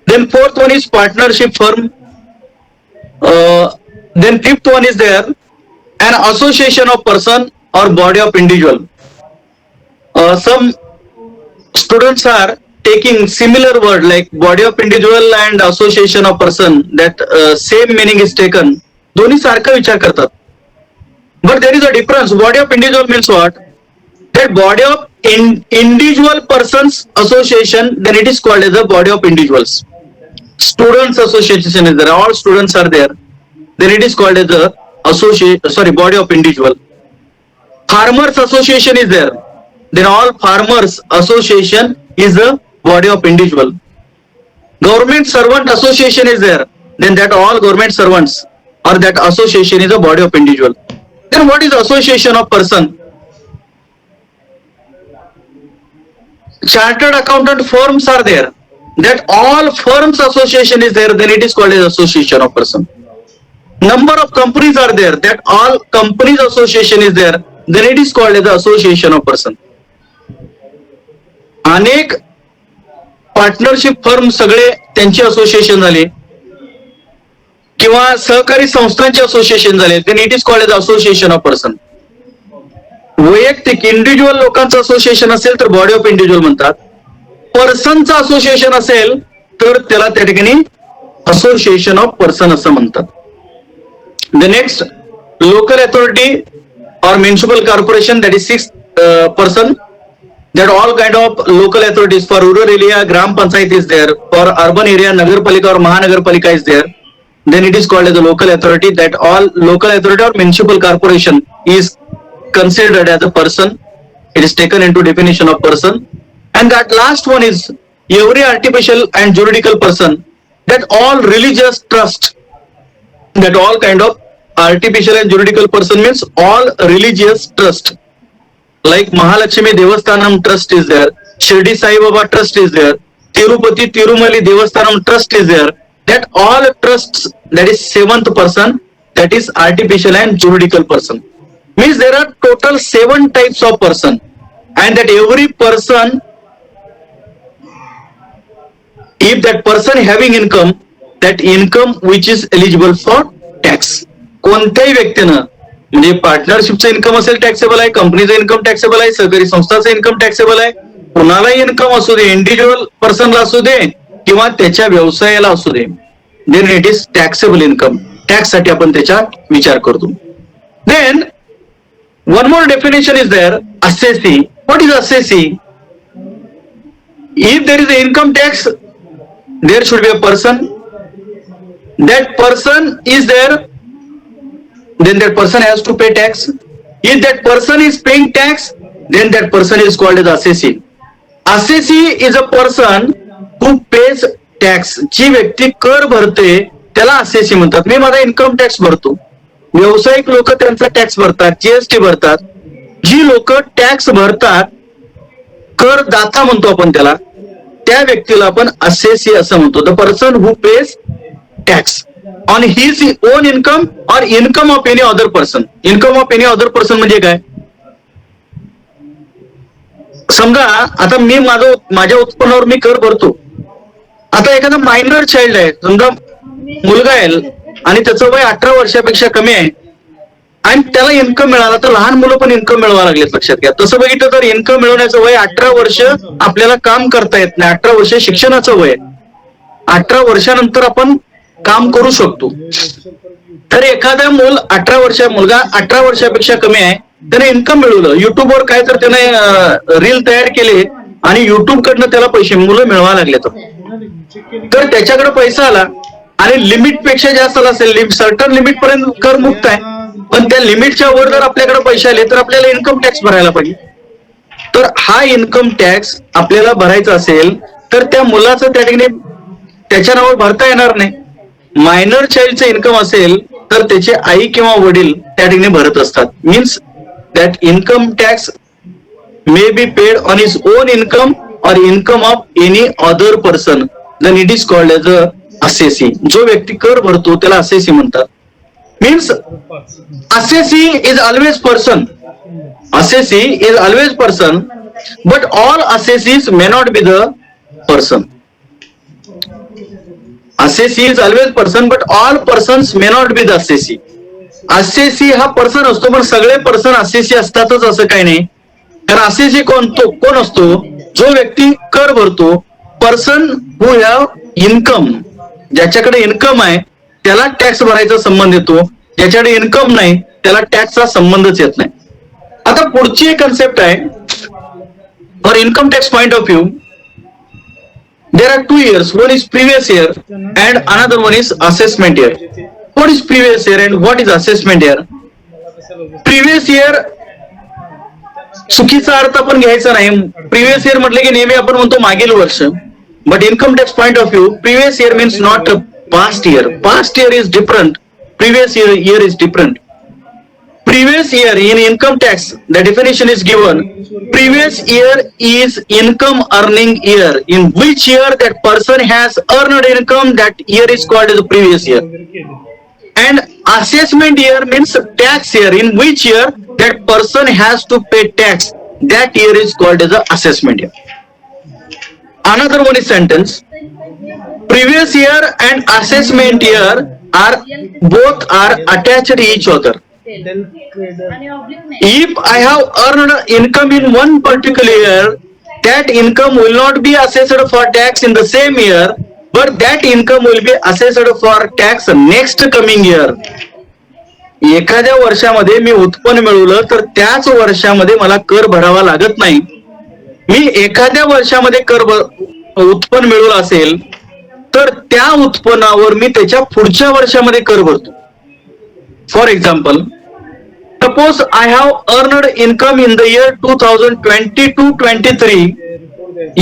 Then fourth one is partnership firm. Then fifth one is there an association of person or body of individual. some students are taking similar word like body of individual and association of person, that same meaning is taken. दोन्ही सारखा विचार करतात. But there is a difference. Body of individual means what? That body of individual persons association, then it is called as a body of individuals. Students association is there, all students are there, then it is called as a body of individual. Farmers association is there, then all farmers association is the body of individual. Government servant association is there, then that all government servants or that association is a body of individual. Then what is association of person? Chartered accountant firms are there, that all firms association is there, then it is called as association of person. Number of companies are there, that all companies association is there, then it is called as the association of person. अनेक partnership firm सगळे त्यांचे association झाले किंवा सहकारी संस्थांचे association झाले, then it is called as association of person. वैयक्तिक individual लोकांचं असोसिएशन असेल तर बॉडी ऑफ इंडिव्हिज्युअल म्हणतात. पर्सनचं असोसिएशन असेल तर त्याला त्या ठिकाणी असोसिएशन ऑफ पर्सन असं म्हणतात. The next, local authority or municipal corporation, that is 6 person, that all kind of local authorities. For rural area gram panchayat is there, for urban area nagarpalika or mahanagarpalika is there, then it is called as a local authority. That all local authority or municipal corporation is considered as a person. It is taken into definition of person. And that last one is every artificial and juridical person, that all religious trust, that all kind of artificial and juridical person means all religious trust, like Mahalakshmi Devasthanam trust is there, Shirdi Sai Baba trust is there, Tirupati Tirumali Devasthanam trust is there, that all trusts, that is 7th person, that is artificial and juridical person. Means there are total 7 types of person, and that every person, if that person having income, that income which is eligible for tax. कोणत्याही व्यक्तीनं, म्हणजे पार्टनरशिपचं income असेल taxable आहे, कंपनीचं income taxable आहे, सहकारी संस्थाचं income taxable आहे, कुणालाही इन्कम असू दे, इंडिव्हिज्युअल पर्सनला असू दे किंवा त्याच्या व्यवसायाला असू दे, then it is taxable income. Tax साठी आपण त्याचा विचार करतो. Then one more definition is there, assessee. What is assessee? If there is a income tax, there should be a person. That person is there, then that person has to pay tax. If that person is paying tax, then that person is called as assessee. Assessee is a person who pays tax. जी व्यक्ती कर भरते त्याला assessee म्हणतात. मी माझा income tax भरतो. व्यावसायिक लोक त्यांचा टॅक्स भरतात, जीएसटी भरतात. जी लोक टॅक्स भरतात, करदाता म्हणतो आपण त्याला, त्या व्यक्तीला आपण assessee असं म्हणतो. The person who page tax on his own income or income of any other person. Income of any other person म्हणजे काय? समजा आता मी माझ्या उत्पन्नावर मी कर भरतो. आता एखादा मायनर चाइल्ड आहे, समजा मुलगा आहे आणि त्याचं वय 18 वर्षापेक्षा कमी आहे आणि त्याला इन्कम मिळाला, तर लहान मुलं पण इन्कम मिळवा लागलेत, लक्षात घ्या. तसं बघितलं तर इन्कम मिळवण्याचं वय 18 वर्ष आपल्याला काम करता येत नाही. 18 वर्ष शिक्षणाचं वय. 18 वर्षानंतर आपण काम करू शकतो. तर एखादा मुलगा 18 वर्षापेक्षा कमी आहे, त्याने इन्कम मिळवलं, युट्यूबवर काय तर त्याने रील तयार केले आणि युट्यूब कडनं त्याला पैसे मुलं मिळवा लागले, तर त्याच्याकडे पैसा आला आणि लिमिट पेक्षा जास्त आला असेल, सर्टन लिमिट पर्यंत कर मुक्त आहे, पण त्या लिमिटच्या वर जर आपल्याकडे पैसे आले तर आपल्याला इन्कम टॅक्स भरायला पाहिजे. तर हा इन्कम टॅक्स आपल्याला भरायचा असेल तर त्या मुलाचं त्या ठिकाणी त्याच्या नावावर भरता येणार नाही. मायनर चाइल्डचं इन्कम असेल तर त्याचे आई किंवा वडील त्या ठिकाणी भरत असतात. Means that income tax may be paid on his own income or income of any other person, then it is called as a assessee. जो व्यक्ती कर भरतो त्याला असेसी म्हणतात. Means assessee is always person. Assessee is always person, but all assessees may not be the person. Assessee is always person, but all persons may not be the assessee. Assessee हा person असतो, पण सगळे person assessee असतातच असं काही नाही. तर असे जे कोण असतो, जो व्यक्ती कर भरतो, पर्सन हू हॅव इन्कम, ज्याच्याकडे इन्कम आहे त्याला टॅक्स भरायचा संबंध येतो, ज्याच्याकडे इन्कम नाही त्याला टॅक्सचा संबंधच येत नाही. आता पुढची एक कन्सेप्ट आहे, for income tax point of view there are 2 years, one is previous year and another one is assessment year. What is previous year and what is assessment year? Previous year चुकीचा अर्थ आपण घ्यायचा नाही. Previous year म्हटलं की नेहमी आपण म्हणतो मागील वर्ष, but income tax point of view previous year means not past year. Past year is different, previous year is different. Previous year in income tax, the definition is given. Previous year is income earning year. In which year that person has earned income, that year is called as the previous year. And assessment year means tax year. In which year that person has to pay tax, that year is called as the assessment year. Another one is sentence. Previous year and assessment year are both are attached to each other. If I have earned income in one particular year, that income will not be assessed for tax in the same year, but that income will be assessed for tax next coming year. एखाद्या वर्षामध्ये मी उत्पन्न मिळवलं तर त्याच वर्षामध्ये मला कर भरावा लागत नाही. मी एखाद्या वर्षामध्ये उत्पन्न मिळवलं असेल तर त्या उत्पन्नावर मी त्याच्या पुढच्या वर्षामध्ये कर भरतो. For example, suppose I have earned income in the year 2022-23,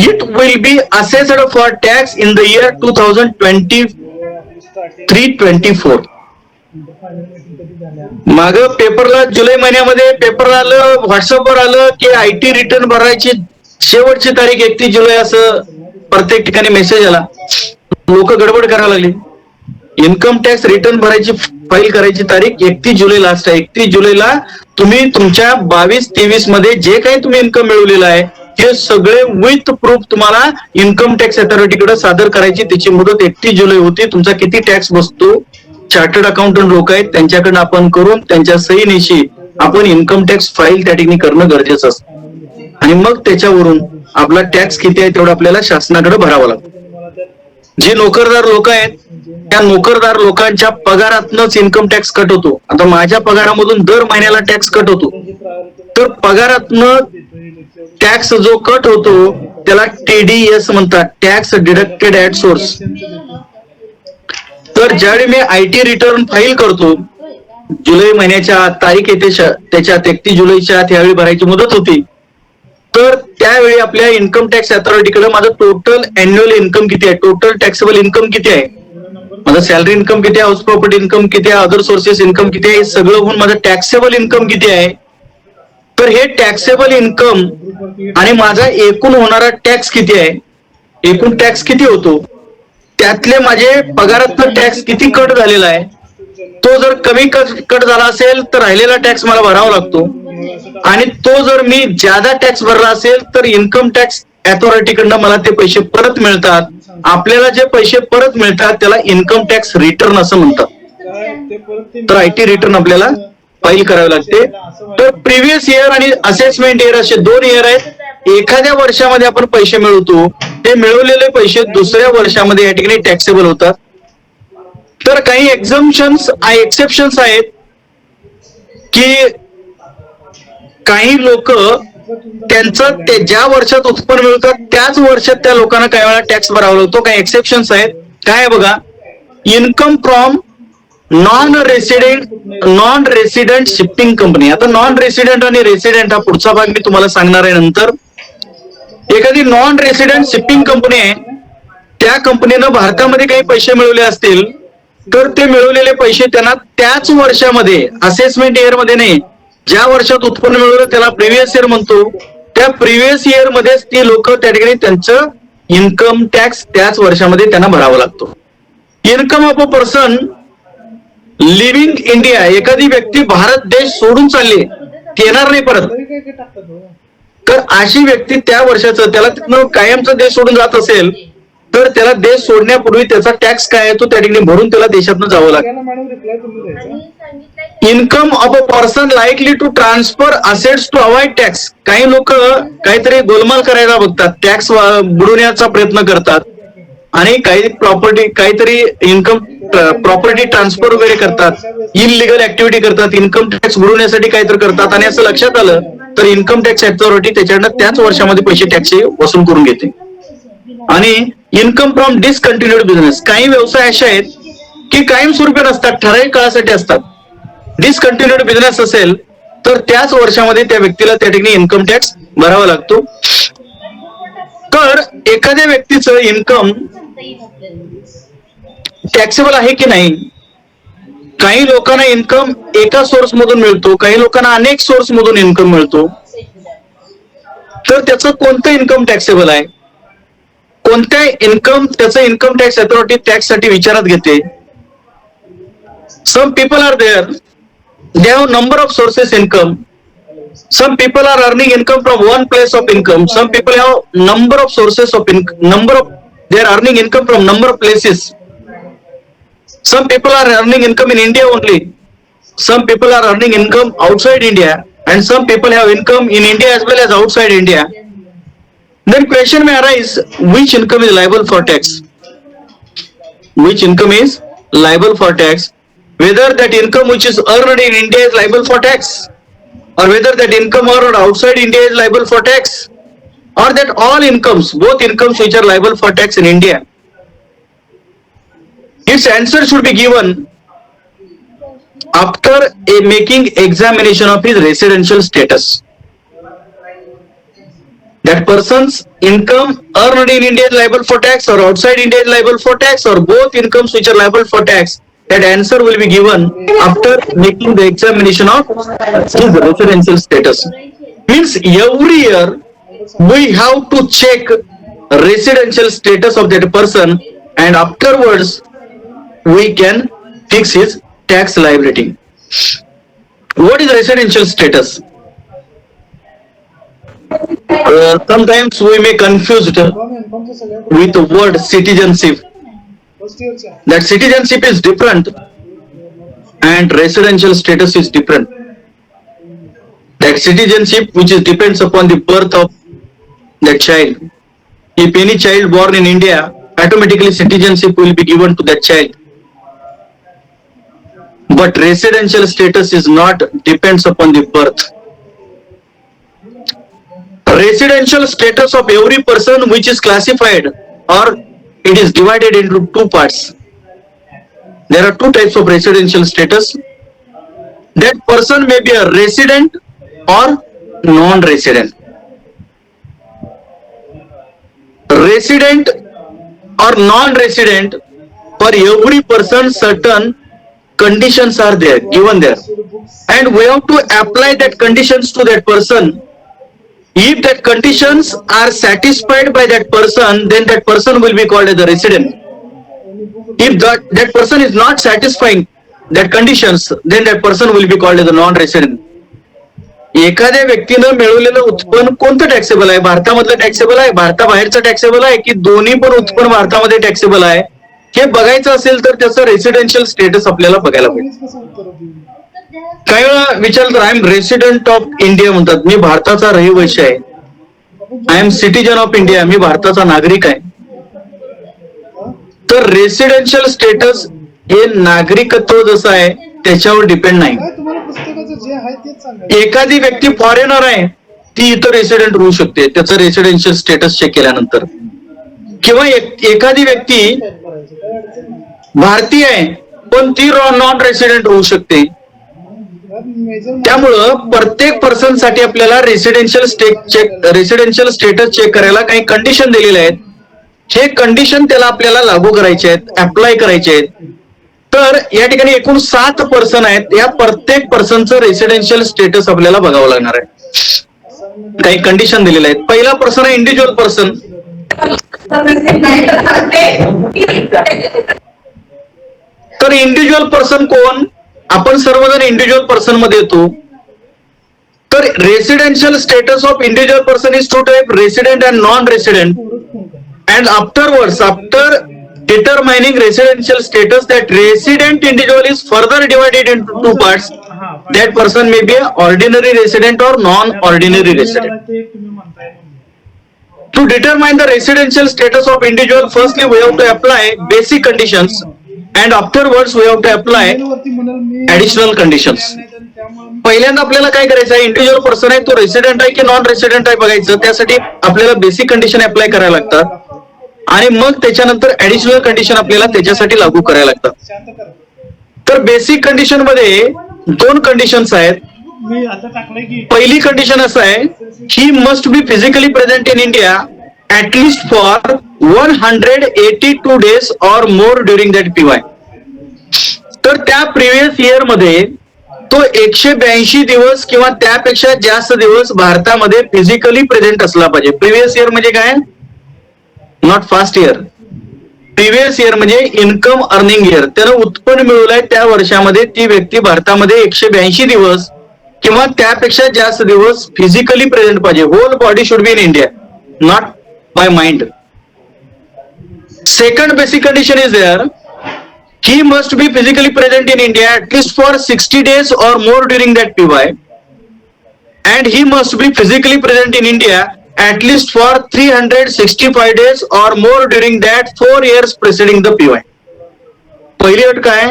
it will be assessed for tax in the year 2023-24. माग पेपरला जुलै महिन्यामध्ये पेपर आलं, व्हॉट्सअपवर आलं की IT रिटर्न भरायची शेवटची तारीख 31 जुलै असं प्रत्येक ठिकाणी मेसेज आला. लोक गडबड करायला लागली. इन्कम टॅक्स रिटर्न भरायची फाईल करायची तारीख 31 जुलै लास्ट आहे. 31 जुलैला तुम्ही तुमच्या 22-23 मध्ये जे काही तुम्ही इन्कम मिळवलेलं आहे ते सगळे विथ प्रूफ तुम्हाला इन्कम टॅक्स अथॉरिटीकडे सादर करायची. त्याची मुदत 31 जुलै होती. तुमचा किती टॅक्स बसतो, चार्टर्ड अकाउंटंट लोक आहेत त्यांच्याकडनं आपण करून त्यांच्या सहीनिशी आपण इन्कम टॅक्स फाईल त्या ठिकाणी करणं गरजेचं असतं. आणि मग त्याच्यावरून आपला टॅक्स किती आहे तेवढं आपल्याला शासनाकडे भरावा लागतो. जे नोकरदार लोक आहेत त्या नोकरदार लोकांच्या पगारातनच इन्कम टॅक्स कट होतो. आता माझ्या पगारामधून दर महिन्याला टॅक्स कट होतो, तर पगारातनं टॅक्स जो कट होतो त्याला TDS म्हणतात, टॅक्स डिडक्टेड ऍट सोर्स. तर ज्यावेळी मी IT रिटर्न फाईल करतो, जुलै महिन्याच्या तारीख येते त्याच्यात 31 जुलैच्या त्यावेळी भरायची मुदत होती, तर त्यावेळी आपल्या इन्कम टॅक्स अथॉरिटीकडे माझं टोटल अॅन्युअल इन्कम किती आहे, टोटल टॅक्सेबल इन्कम किती आहे, माझं सॅलरी इन्कम किती आहे, हाऊस प्रॉपर्टी इन्कम किती आहे, अदर सोर्सेस इन्कम किती आहे, सगळं होऊन माझं टॅक्सेबल इन्कम किती आहे. तर हे टॅक्सेबल इन्कम आणि माझा एकूण होणारा टॅक्स किती आहे, एकूण टॅक्स किती होतो, त्यातले माझे पगारातनं टॅक्स किती कट झालेला आहे, तो जर कमी कट झाला असेल तर राहिलेला टॅक्स मला भरावा लागतो. आणि तो जर मी ज्यादा टॅक्स भरला असेल तर इन्कम टॅक्स अथॉरिटीकडनं मला ते पैसे परत मिळतात. आपल्याला जे पैसे परत मिळतात त्याला इन्कम टॅक्स रिटर्न असं म्हणतात. तर IT रिटर्न आपल्याला फाईल करावी लागते. तर प्रिव्हियस इयर आणि असेसमेंट इयर असे 2 इयर आहेत. एखाद्या वर्षामध्ये आपण पैसे मिळवतो, ते मिळवलेले पैसे दुसऱ्या वर्षामध्ये या ठिकाणी टॅक्सेबल होतात. तर काही एक्सेप्शन्स आहेत की काही लोक त्यांचं ते ज्या वर्षात उत्पन्न मिळवतात त्याच वर्षात त्या लोकांना काही वेळा टॅक्स भरावा लागतो. काही एक्सेप्शन्स आहेत. काय बघा, income from non resident shipping company. आता नॉन रेसिडेंट आणि रेसिडेंट हा पुढचा भाग मी तुम्हाला सांगणार आहे नंतर. एखादी नॉन रेसिडेंट शिपिंग कंपनी आहे, त्या कंपनीनं भारतामध्ये काही पैसे मिळवले असतील तर ते मिळवलेले पैसे त्यांना त्याच वर्षामध्ये, असेसमेंट इयर मध्ये नाही, ज्या वर्षात उत्पन्न मिळवलं त्याला प्रिव्हियस इयर म्हणतो, त्या प्रिव्हियस इयर मध्येच ती लोक त्या ठिकाणी त्यांचं इन्कम टॅक्स त्याच वर्षामध्ये त्यांना भरावा लागतो. Income of a person living India, एखादी व्यक्ती भारत देश सोडून चालली, येणार नाही परत, तर अशी व्यक्ती त्या वर्षाचं त्याला तिथनं कायमचा देश सोडून जात असेल तर त्याला देश सोडण्यापूर्वी त्याचा टॅक्स काय आहे तो त्या ठिकाणी भरून त्याला देशातनं जावं लागतं. Income of a person likely to transfer assets to avoid tax. काही लोक काहीतरी गोलमाल करायला बघतात, टॅक्स बुडवण्याचा प्रयत्न करतात आणि काही प्रॉपर्टी काहीतरी इन्कम प्रॉपर्टी ट्रान्सफर वगैरे करतात, इनलिगल ऍक्टिव्हिटी करतात, इन्कम टॅक्स बुडवण्यासाठी काहीतरी करतात आणि असं लक्षात आलं तर इन्कम टॅक्स अथॉरिटी त्याच्याकडनं त्याच वर्षामध्ये पैसे टॅक्स वसूल करून घेते. आणि इन्कम फ्रॉम डिसकंटिन्युड बिझनेस, काही व्यवसाय असे आहेत की कायमस्वरूपी नसतात, ठराविक काळासाठी असतात. डिसकंटिन्युड बिझनेस असेल तर त्याच वर्षामध्ये त्या व्यक्तीला त्या ठिकाणी इन्कम टॅक्स भरावा लागतो. तर एखाद्या व्यक्तीचं इन्कम टॅक्सेबल आहे की नाही. काही लोकांना इन्कम एका सोर्स मधून मिळतो, काही लोकांना अनेक सोर्स मधून इन्कम मिळतो. तर त्याचं कोणतं इन्कम टॅक्सेबल आहे, कोणत्या इन्कम त्याचं इन्कम टॅक्स अथॉरिटी टॅक्स साठी विचारात घेते. Some people are there, they have number of sources income. Some people are earning income from one place of income. Some people have number of sources of income. They are earning income from number of places. Some people are earning income in India only. Some people are earning income outside India, and some people have income in India as well as outside India. Then question may arise: which income is liable for tax? Which income is liable for tax? Whether that income which is earned in India is liable for tax, or whether that income earned outside India is liable for tax, or that all incomes, both incomes which are liable for tax in India. Its answer should be given after a making examination of his residential status. That person's income earned in India is liable for tax, or outside India is liable for tax, or both incomes which are liable for tax. That answer will be given after making the examination of his residential status. Means every year we have to check residential status of that person, and afterwards we can fix his tax liability. What is residential status? Sometimes we may confuse it with the word citizenship. That citizenship is different and residential status is different. That citizenship which is depends upon the birth of that child. If any child born in India, automatically citizenship will be given to that child. But residential status is not depends upon the birth. Residential status of every person which is classified, or it is divided into two parts. There are two types of residential status. That person may be a resident or non-resident. Resident or non-resident, for every person certain conditions are there, given there, and we have to apply that conditions to that person. If that conditions are satisfied by that person, then that person will be called as a resident. If that person is not satisfying that conditions, then that person will be called as a non-resident. एखाद्या व्यक्तीनं मिळवलेलं उत्पन्न कोणतं taxable आहे, भारतामधलं taxable आहे, भारताबाहेरचं taxable आहे, की दोन्ही पण उत्पन्न भारतामध्ये टॅक्सेबल आहे, हे बघायचं असेल तर त्याचं रेसिडेन्शियल स्टेटस आपल्याला बघायला पाहिजे. काही वेळा विचारलं, I am resident of India म्हणतात, मी भारताचा रहिवासी आहे. I am citizen of India, मी भारताचा नागरिक आहे. तर रेसिडेन्शियल स्टेटस हे नागरिकत्व जसं आहे त्याच्यावर डिपेंड नाही. एखादी व्यक्ती फॉरेनर आहे, ती इथं रेसिडेंट होऊ शकते त्याचं रेसिडेन्शियल स्टेटस चेक केल्यानंतर. किंवा एखादी व्यक्ती भारतीय आहे पण ती नॉन रेसिडेंट होऊ शकते. त्यामुळं प्रत्येक पर्सन साठी आपल्याला रेसिडेन्शियल स्टेटस चेक करायला काही कंडिशन दिलेले आहेत. हे कंडिशन त्याला आपल्याला लागू करायचे आहेत, अप्लाय करायचे आहेत. तर या ठिकाणी एकूण 7 पर्सन आहेत. या प्रत्येक पर्सनचं रेसिडेन्शियल स्टेटस आपल्याला बघावं लागणार आहे. काही कंडिशन दिलेले आहेत. पहिला पर्सन आहे इंडिव्हिज्युअल पर्सन. तर इंडिव्हिज्युअल पर्सन कोण? आपण सर्वजण इंडिव्हिज्युअल पर्सन मध्ये येतो. तर residential status of individual person is two type, resident and non resident. And afterwards, after determining residential status, that resident individual is further divided into two parts. that person may be an ordinary resident or non-ordinary resident. ते तुम्ही म्हणताय म्हणून. To determine the residential status of individual, firstly we have to apply basic conditions and afterwards we have to apply additional conditions. पहिल्यांदा आपल्याला काय करायचं आहे, individual person आहे तो रेसिडेंट आहे की नॉन रेसिडेंट आहे बघायचं. त्यासाठी आपल्याला बेसिक कंडिशन अप्लाय करायला लागतात आणि मग त्याच्यानंतर ऍडिशनल कंडिशन आपल्याला त्याच्यासाठी लागू करायला लागतात. तर बेसिक कंडिशन मध्ये दोन कंडिशन्स आहेत. मी आता टाकलंय की पहिली कंडिशन असं आहे, he must be physically present in India at least for 182 days और मोर ड्युरिंग दॅट पीवाय. तर त्या प्रिव्हियस इयर मध्ये तो 182 दिवस किंवा त्यापेक्षा जास्त दिवस भारतामध्ये फिजिकली प्रेझेंट असला पाहिजे. प्रिव्हियस इयर म्हणजे काय, not fast year. Previous year म्हणजे इन्कम अर्निंग इयर. त्यानं उत्पन्न मिळवलंय त्या वर्षामध्ये ती व्यक्ती भारतामध्ये 182 दिवस किंवा त्यापेक्षा जास्त दिवस फिजिकली प्रेझेंट पाहिजे. Whole body should be in India, not by mind. Second basic condition is there, he must be physically present in India at least for 60 days or more during that PY, and he must be physically present in India at least for 365 days or more during that 4 years preceding the PY. पहिली अट काय,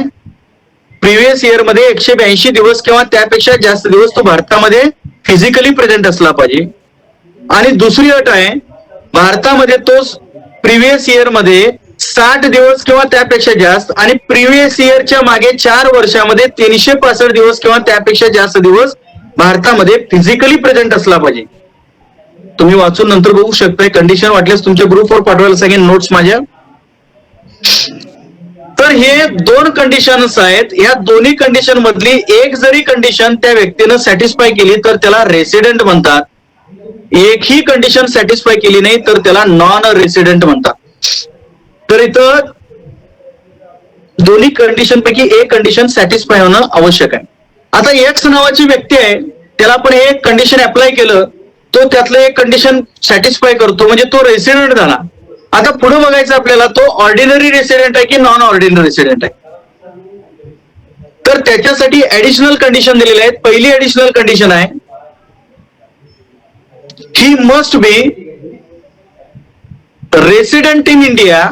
previous year मध्ये 182 दिवस किंवा त्यापेक्षा जास्त दिवस तो भारतामध्ये फिजिकली प्रेझेंट असला पाहिजे. आणि दुसरी अट आहे, भारतामध्ये तो प्रिव्हियस इयर मध्ये 60 दिवस किंवा त्यापेक्षा जास्त आणि प्रिव्हियस इयरच्या मागे 4 वर्षामध्ये 365 दिवस किंवा त्यापेक्षा जास्त दिवस भारतामध्ये फिजिकली प्रेझेंट असला पाहिजे. तुम्ही वाचून नंतर बघू शकताय. कंडिशन वाटल्यास तुमच्या ग्रुपवर पाठवायला सांगेन नोट्स माझ्या. तर हे दोन कंडिशन्स आहेत. या दोन्ही कंडिशन मधली एक जरी कंडिशन त्या व्यक्तीनं सॅटिस्फाय केली तर त्याला रेसिडेंट म्हणतात. एकही कंडिशन सॅटिस्फाय केली नाही तर त्याला नॉन रेसिडेंट म्हणतात. तर इथं दोन्ही कंडिशन पैकी एक कंडिशन सॅटिस्फाय होणं आवश्यक आहे. आता एक्स नावाची व्यक्ती आहे, त्याला आपण हे कंडिशन अप्लाय केलं, तो त्यातलं एक कंडिशन सॅटिस्फाय करतो म्हणजे तो रेसिडेंट झाला. आता पुढे बघायचं आपल्याला, तो ऑर्डिनरी रेसिडेंट आहे की नॉन ऑर्डिनरी रेसिडेंट आहे. तर त्याच्यासाठी ऍडिशनल कंडिशन दिलेले आहेत. पहिली ऍडिशनल कंडिशन आहे, he must be resident in India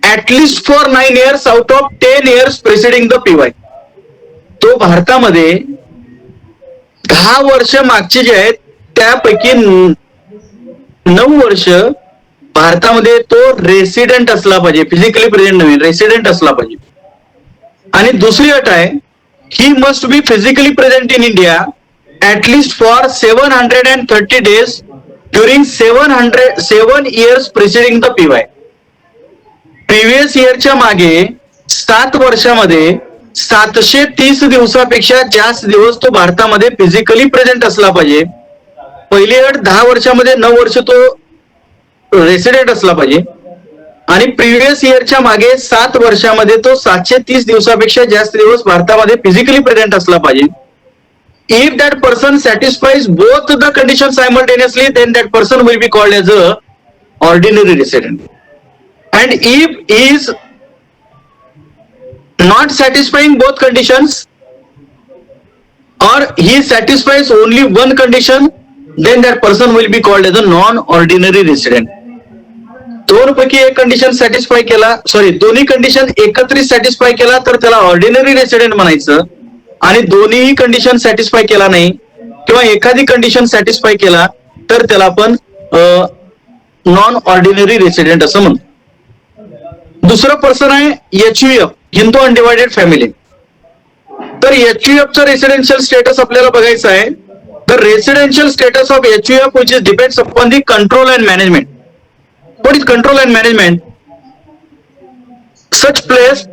at least for 9 years out of 10 years preceding the PY. तो भारतामध्ये 10 वर्ष मागचे जे आहेत त्यापैकी 9 वर्ष भारतामध्ये तो रेसिडेंट असला पाहिजे. फिजिकली प्रेझेंट नव्हे, रेसिडेंट असला पाहिजे. आणि दुसरी अट आहे, he must be physically present in India at least for 730 days during 7 years preceding the PY. Previous इयरच्या मागे 7 वर्षामध्ये 730 दिवसापेक्षा जास्त दिवस तो भारतामध्ये फिजिकली प्रेझेंट असला पाहिजे. पहिली अट 10 वर्षामध्ये 9 वर्ष तो रेसिडेंट असला पाहिजे आणि प्रिव्हियस इयरच्या मागे 7 वर्षामध्ये तो 730 दिवसापेक्षा जास्त दिवस भारतामध्ये फिजिकली प्रेझेंट असला पाहिजे. If that person satisfies both the conditions simultaneously, then that person will be called as a ordinary resident. And if he is not satisfying both conditions or he satisfies only one condition, then that person will be called as a non-ordinary resident. दोन पैकी एक condition satisfy केला, दोन्ही condition एकत्रित satisfy केला तर त्याला ordinary resident म्हणायचं. आणि दोन्ही कंडिशन सॅटिस्फाय केला नाही किंवा एखादी कंडिशन सॅटिस्फाय केला तर त्याला आपण नॉन ऑर्डिनरी रेसिडेंट असं म्हणतो. दुसरं पर्सन आहे HUF, हिंदू अनडिवायडेड फॅमिली. तर HUF चं रेसिडेन्शियल स्टेटस आपल्याला बघायचं आहे. The residential status of HUF which is depends upon the control and management. What is control and management? Such place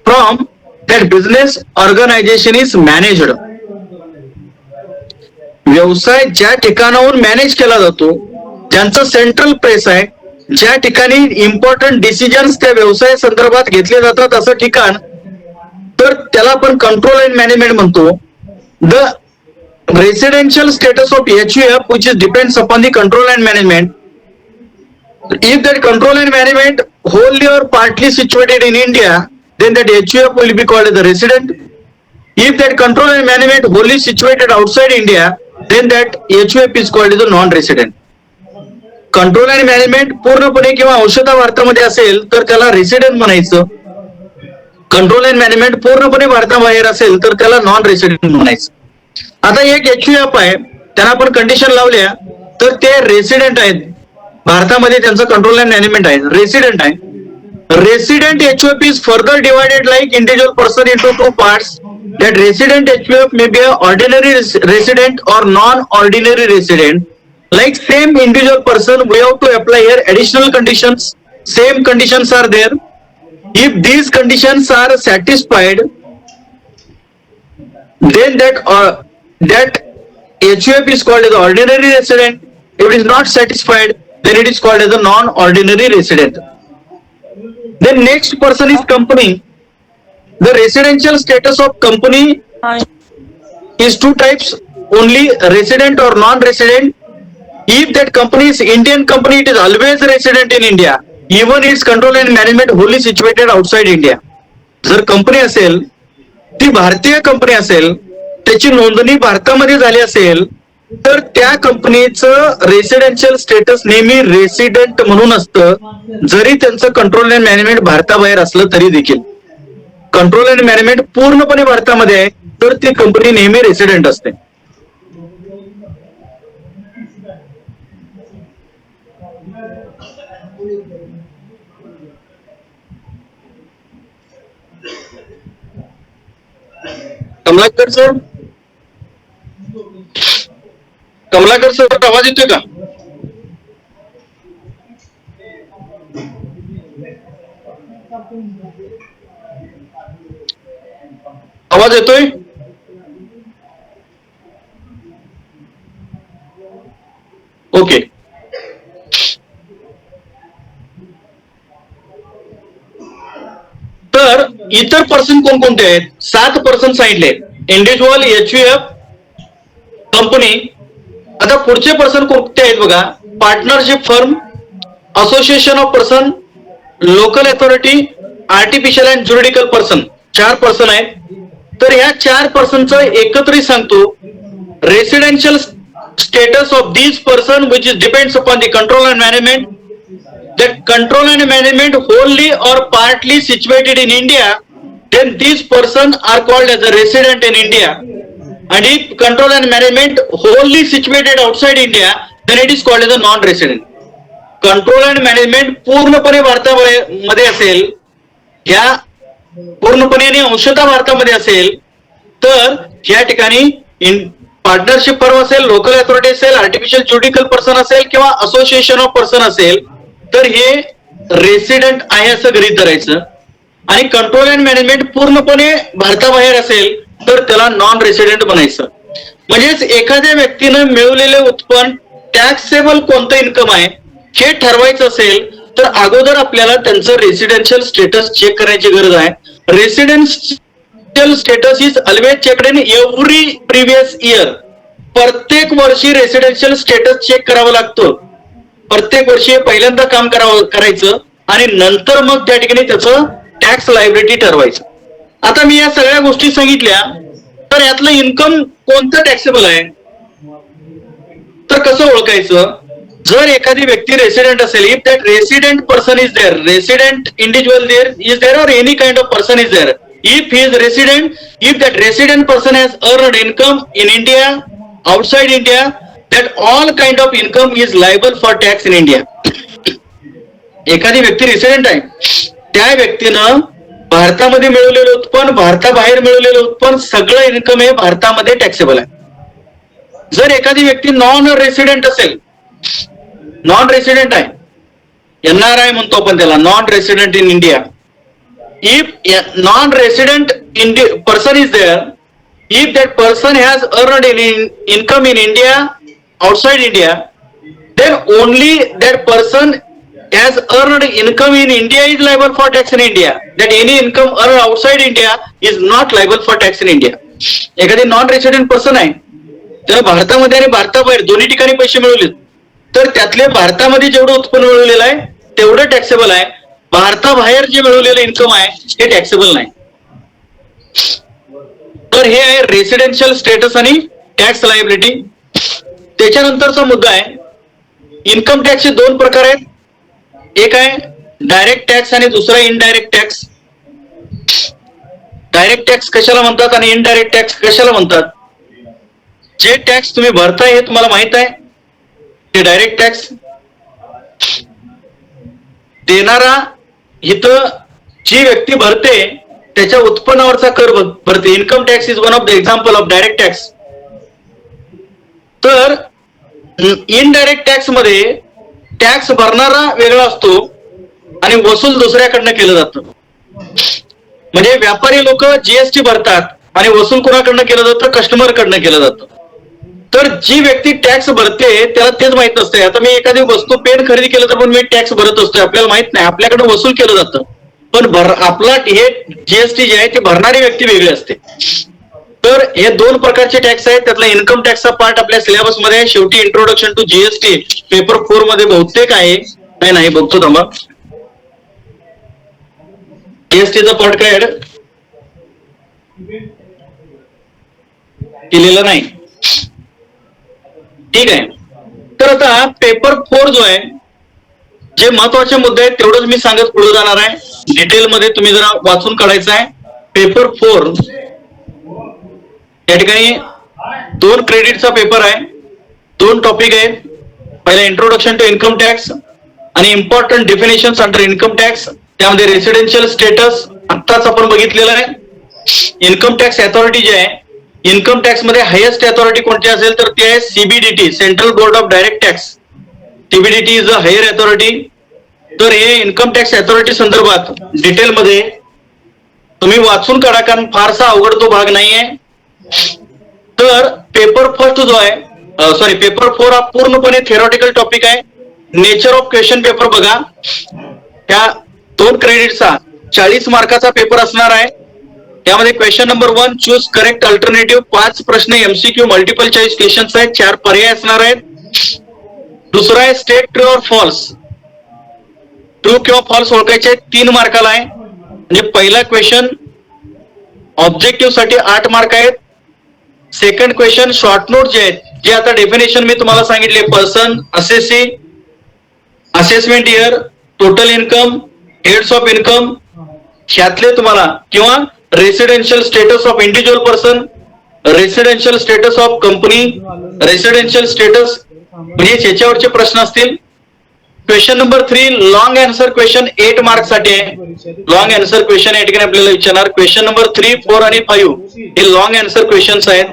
from that business organization is managed. व्यवसाय ज्या ठिकाणाहून manage केला जातो, ज्यांचं सेंट्रल प्लेस आहे, ज्या ठिकाणी इम्पॉर्टंट डिसिजन्स त्या व्यवसाय संदर्भात घेतले जातात असं ठिकाण, तर त्याला आपण कंट्रोल अँड मॅनेजमेंट म्हणतो. The residential status of HUF which is depends upon the control and management. If that control and management wholly or partly situated in India, then that HUF will be called as a resident. If that control and management wholly situated outside India, then that HUF is called as a non-resident. Control आणि management पूर्णपणे किंवा अंशतः भारतामध्ये असेल तर त्याला resident म्हणायचं. Control and management पूर्णपणे भारताबाहेर असेल तर त्याला नॉन रेसिडेंट म्हणायचं. आता एक HUF आहे, त्यांना आपण कंडिशन लावल्या तर ते रेसिडेंट आहेत, भारतामध्ये त्यांचं कंट्रोल अँड मॅनेजमेंट आहे, रेसिडेंट आहे. Resident HUF is further divided like individual person into two parts. That resident HUF may be a ordinary resident or non-ordinary resident. Like same individual person, we have to apply here additional conditions. Same conditions are there. If these conditions are satisfied, then that HUF is called as ordinary resident. If it is not satisfied, then it is called as a non-ordinary resident. Then next person is company. The residential status of company is two types, only resident or non-resident. If that company is Indian company, it is always resident in India, even its control and management wholly situated outside India. जर company असेल, ती भारतीय company असेल, त्याची नोंदणी भारतामध्ये झाली असेल, तर त्या कंपनीचं रेसिडेन्शियल स्टेटस नेहमी रेसिडेंट म्हणून असतं, जरी त्यांचं कंट्रोल अँड मॅनेजमेंट भारताबाहेर असलं तरी देखील. कंट्रोल अँड मॅनेजमेंट पूर्णपणे भारतामध्ये आहे तर ती कंपनी नेहमी रेसिडेंट असते. कमलाकर सर, कमलाकर सर आवाज येतोय का? आवाज येतोय? ओके. तर इतर पर्सन कोणकोणते आहेत? 7 पर्सन सांगितले. Individual, HUF, company. आता पुढचे पर्सन कोणते आहेत बघा? Partnership firm, association of person, local authority, artificial and juridical person. 4 person आहेत. तर ह्या 4 पर्सनचं एकत्रित सांगतो. Residential status of these person which is depends upon the control and management. That control and management wholly or partly situated in India, then these persons are called as a resident in India. And if control and management wholly situated outside India, then it is called as a non-resident. Control and management पूर्णपणे भारतामध्ये असेल, या पूर्णपणे आणि अंशतः भारतामध्ये असेल, तर या ठिकाणी पार्टनरशिप फर्म असेल, लोकल अथॉरिटी असेल, आर्टिफिशियल ज्युडिकल पर्सन असेल किंवा असोसिएशन ऑफ पर्सन असेल, तर हे रेसिडेंट आहे असं गृहीत धरायचं. आणि कंट्रोल अँड मॅनेजमेंट पूर्णपणे भारताबाहेर असेल तर त्याला नॉन रेसिडेंट बनायचं. म्हणजेच एखाद्या व्यक्तीनं मिळवलेले उत्पन्न टॅक्सेबल कोणतं इन्कम आहे हे ठरवायचं असेल तर अगोदर आपल्याला त्यांचं रेसिडेन्शियल स्टेटस चेक करायची गरज आहे. Residential status is always checked in every previous year. प्रत्येक वर्षी रेसिडेन्शियल स्टेटस चेक करावं लागतं. प्रत्येक वर्षी पहिल्यांदा काम करायचं आणि नंतर मग त्या ठिकाणी त्याचं टॅक्स लायबिलिटी ठरवायचं. आता मी या सगळ्या गोष्टी सांगितल्या, तर यातलं इन्कम कोणतं टॅक्सेबल आहे तर कसं ओळखायचं? जर एखादी व्यक्ती रेसिडेंट असेल, if that resident person is there, resident individual there is there or any kind of person is there, if he is resident, if that resident person has earned income in India, outside India, that all kind of income is liable for tax in India. एखादी व्यक्ती resident आहे, त्या व्यक्तीनं भारतामध्ये मिळवलेलं उत्पन्न, भारताबाहेर मिळवलेलं उत्पन्न, सगळं इन्कम हे भारतामध्ये टॅक्सेबल आहे. जर एखादी व्यक्ती नॉन रेसिडेंट असेल, नॉन रेसिडेंट आहे, NRI म्हणतो आपण त्याला, non resident in India. If non resident person is there, if that person has earned income in India, outside India, then only that person has earned income in India is liable for tax in India. That any income earned outside India is not liable for tax in India. एखादी non resident person आहे, त्याला भारतामध्ये आणि भारताबाहेर दोन्ही ठिकाणी पैसे मिळवले, तर त्यातले भारतामध्ये जेवढं उत्पन्न मिळवलेलं आहे तेवढं टॅक्सेबल आहे. भारताबाहेर जे मिळवलेलं इन्कम आहे ते टॅक्सेबल नाही. तर हे आहे रेसिडेन्शियल स्टेटस आणि टॅक्स लायबिलिटी. त्याच्यानंतरचा मुद्दा आहे इन्कम टॅक्सचे दोन प्रकार आहेत. एक आहे डायरेक्ट टॅक्स आणि दुसरा इनडायरेक्ट टॅक्स. डायरेक्ट टॅक्स कशाला म्हणतात आणि इनडायरेक्ट टॅक्स कशाला म्हणतात? जे टॅक्स तुम्ही भरताय हे तुम्हाला माहित आहे ते डायरेक्ट टॅक्स. देणारा इथं जी व्यक्ती भरते त्याच्या उत्पन्नावरचा कर भरते. Income tax is one of the example of direct tax. तर इनडायरेक्ट टॅक्स मध्ये टॅक्स भरणारा वेगळा असतो आणि वसूल दुसऱ्याकडनं केलं जातं. म्हणजे व्यापारी लोक जीएसटी भरतात आणि वसूल कोणाकडनं केलं जातं? कस्टमर कडनं केलं जातं. तर जी व्यक्ती टॅक्स भरते त्याला तेच माहित नसते. आता मी एखादी वस्तू पेन खरेदी केलं तर पण मी टॅक्स भरत असतोय, आपल्याला माहित नाही, आपल्याकडे वसूल केलं जातं. पण आपला हे जीएसटी जे आहे ते भरणारी व्यक्ती वेगळी असते. तर हे दोन प्रकारचे टॅक्स आहेत. त्यातला इन्कम टॅक्सचा पार्ट आपल्या सिलेबस मध्ये शेवटी इंट्रोडक्शन टू जीएसटी पेपर 4 मध्ये बहुतेक आहे. नाही बघतो थांबा. जीएसटीचा पार्ट काय आहे केलेला नाही. ठीक आहे. तर आता पेपर 4 जो आहे जे महत्वाचे मुद्दे आहेत तेवढंच मी सांगत पुढे जाणार आहे. डिटेल मध्ये तुम्ही जरा वाचून काढायचं आहे. पेपर 4 या ठिकाणी 2 क्रेडिटचा पेपर आहे. 2 टॉपिक आहेत. पहिला इंट्रोडक्शन टू इन्कम टॅक्स आणि important definitions under income tax. त्यामध्ये रेसिडेन्शियल स्टेटस आत्ताच आपण बघितलेलं आहे. इन्कम टॅक्स अथॉरिटी जे आहे, इन्कम टॅक्स मध्ये हायेस्ट अथॉरिटी कोणती असेल तर ती आहे CBDT, central board of direct tax. CBDT is a higher authority. तर हे इन्कम टॅक्स अथॉरिटी संदर्भात डिटेल मध्ये तुम्ही वाचून काढा, कारण फारसा अवघड तो भाग नाहीये. तर पेपर फर्स्ट जो आहे पेपर 4 हा पूर्णपणे थेरॉटिकल टॉपिक आहे. नेचर ऑफ क्वेश्चन पेपर बघा. त्या 2 क्रेडिटचा 40 मार्काचा पेपर असणार आहे. त्यामध्ये question number 1 choose correct alternative, 5 प्रश्न एमसीक्यू मल्टिपल चॉईस क्वेश्चन्स आहेत, 4 पर्याय असणार आहेत. दुसरा आहे स्टेट ट्रू और फॉल्स. ट्रू किंवा फॉल्स ओळखायचे 3 मार्काला आहे. म्हणजे पहिला क्वेश्चन ऑब्जेक्टिव्ह साठी 8 मार्क आहेत. सेकंड क्वेश्चन शॉर्ट नोट जे आहेत, जे आता डेफिनेशन मी तुम्हाला सांगितले, person, assessee, assessment year, total income, heads of income, ह्यातले तुम्हाला किंवा residential status of individual person, residential status of company, residential status, म्हणजे याच्यावरचे प्रश्न असतील. Question number 3 long answer question 8 mark साठी आहे. लॉंग आन्सर क्वेश्चन या ठिकाणी आपल्याला विचारणार. क्वेश्चन नंबर 3, 4 आणि 5 हे लॉंग आन्सर क्वेश्चन्स आहेत.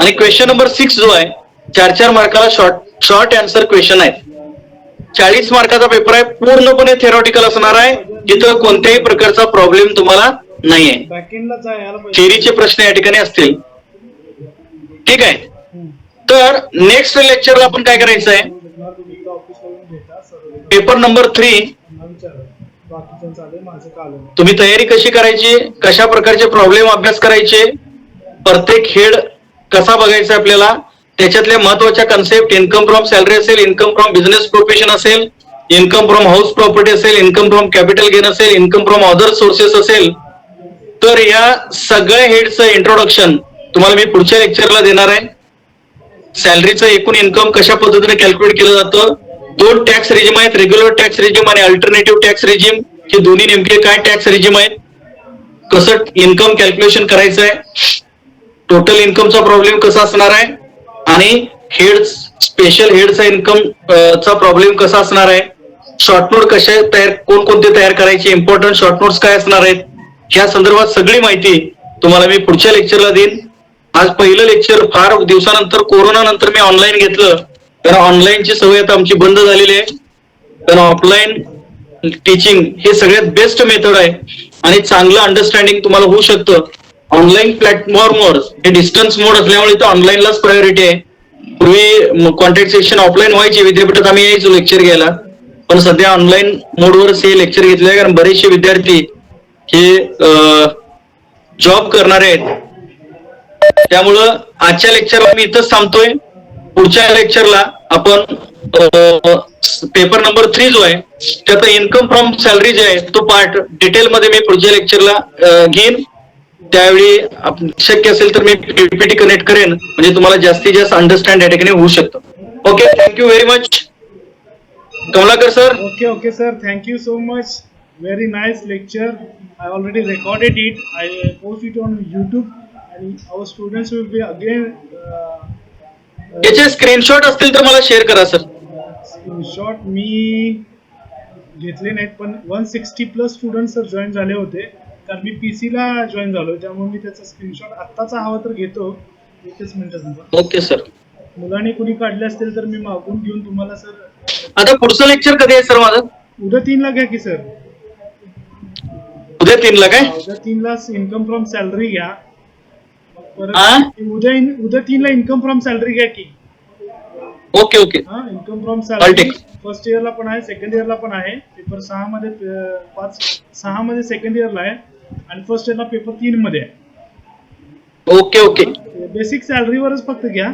आणि क्वेश्चन नंबर 6 जो आहे 4 मार्काला शॉर्ट आन्सर क्वेश्चन आहेत. 40 मार्काचा पेपर आहे. पूर्णपणे थेरॉटिकल असणार आहे. तिथं कोणत्याही प्रकारचा प्रॉब्लेम तुम्हाला नाहीये. थिअरीचे प्रश्न या ठिकाणी असतील. ठीक आहे. तर नेक्स्ट लेक्चरला आपण काय करायचं आहे, पेपर नंबर 3 तुम्ही तयारी कशी करायची, कशा प्रकारचे प्रॉब्लेम अभ्यास करायचे, प्रत्येक हेड कसा बघायचा आपल्याला, त्याच्यातल्या महत्वाच्या कन्सेप्ट, इन्कम फ्रॉम सॅलरी असेल, इन्कम फ्रॉम बिझनेस प्रोफेशन असेल, इन्कम फ्रॉम हाऊस प्रॉपर्टी असेल, इन्कम फ्रॉम कॅपिटल गेन असेल, इन्कम फ्रॉम अदर सोर्सेस असेल, तर या सगळ्या हेडचं इंट्रोडक्शन तुम्हाला मी पुढच्या लेक्चरला देणार आहे. सॅलरीचं एकूण इन्कम कशा पद्धतीने कॅल्क्युलेट केलं जातं, 2 टॅक्स रेजिम आहेत, रेग्युलर टॅक्स रेजिम आणि अल्टरनेटिव्ह टॅक्स रेजिम. हे दोन्ही नेमके काय टॅक्स रेजिम आहेत, कसं इन्कम कॅल्क्युलेशन करायचं आहे, टोटल इन्कमचा प्रॉब्लेम कसा असणार आहे, आणि हेड स्पेशल हेडचा इन्कम चा प्रॉब्लेम कसा असणार आहे, शॉर्ट नोट कशा कोणकोणते तयार करायचे, इम्पॉर्टंट शॉर्ट नोट्स काय असणार आहेत, या संदर्भात सगळी माहिती तुम्हाला मी पुढच्या लेक्चरला देईन. आज पहिलं लेक्चर फार दिवसानंतर, कोरोना नंतर मी ऑनलाईन घेतलं, कारण ऑनलाईनची सवय आता आमची बंद झालेली आहे. तर ऑफलाईन टीचिंग हे सगळ्यात बेस्ट मेथड आहे आणि चांगलं अंडरस्टँडिंग तुम्हाला होऊ शकतं. ऑनलाईन प्लॅटफॉर्मवर हे डिस्टन्स मोड असल्यामुळे तर ऑनलाईनलाच प्रायोरिटी आहे. पूर्वी कॉन्टॅक्ट सेशन ऑफलाईन व्हायचे, विद्यापीठात आम्ही यायचो लेक्चर घ्यायला, पण सध्या ऑनलाईन मोडवरच हे लेक्चर घेतले आहे, कारण बरेचसे विद्यार्थी हे जॉब करणारे आहेत. त्यामुळं आजच्या लेक्चरला मी इथंच थांबतोय. पुढच्या लेक्चरला आपण पेपर नंबर 3 जो आहे त्याचा इन्कम फ्रॉम सॅलरी जे आहे तो पार्ट डिटेल मध्ये मी पुढच्या लेक्चरला घेईन. त्यावेळी शक्य असेल तर मी पीपीटी कनेक्ट करेन, म्हणजे तुम्हाला जास्तीत जास्त अंडरस्टँड या ठिकाणी होऊ शकतं. Okay, thank you very much Kamalakar sir. Okay, sir. Thank you so much. Very nice lecture. I already recorded it. I post it on YouTube, and our students will be again. याचे स्क्रीनशॉट असतील तर मला share करा sir. Screenshot मी घेतले नाहीत, पण 160 plus student sir join झाले होते, कारण मी PC ला जॉईन झालो, त्यामुळे मी त्याचा स्क्रीनशॉट आत्ताचा हवा तर घेतो. एकच मिनिट. Okay sir. मुलांनी कुणी काढले असतील तर मी मागून घेऊन तुम्हाला सर. आता पुढचं लेक्चर कधी आहे सर माझं? उद्या 3 ला घ्या की सर. उद्या 3 ला काय? उद्या 3 ला इन्कम फ्रॉम सॅलरी घ्या. परत उद्या 3 ला इन्कम फ्रॉम सॅलरी घ्या की. Okay okay. हा, इन्कम फ्रॉम सॅलरी फर्स्ट इयरला पण आहे, सेकंड इयरला पण आहे. पेपर 6 मध्ये 6 मध्ये सेकंड इयरला आहे, आणि फर्स्ट इयरला पेपर 3 मध्ये आहे. Okay okay. बेसिक सॅलरीवरच फक्त घ्या,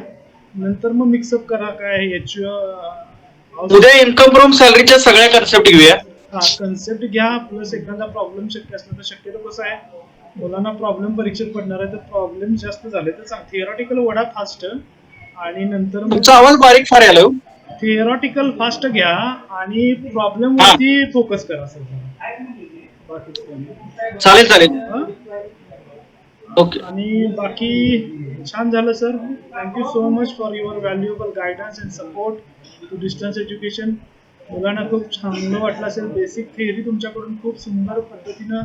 नंतर मग मिक्सअप करा. काय उद्या इन्कम फ्रॉम सॅलरीच्या सगळ्या कन्सेप्ट घेऊया. हा, कन्सेप्ट घ्या, प्लस एखादा प्रॉब्लेम शक्य असला तर. शक्यतो कसं आहे, मुलांना प्रॉब्लेम परीक्षेत पडणार आहे, तर प्रॉब्लेम जास्त झाले तर सांग. थिअरॉटिकल वडा फास्ट, आणि नंतर तुमचा आवाज बारीक फार यायला. थिअरॉटिकल फास्ट घ्या आणि प्रॉब्लेम वरती फोकस करा सर. चालेल चालेल. ओके. आणि बाकी छान झालं sir. Thank you so much for your valuable guidance and support to distance education. मुलांना खूप चांगलं वाटलं असेल. बेसिक थिअरी तुमच्याकडून खूप सुंदर पद्धतीनं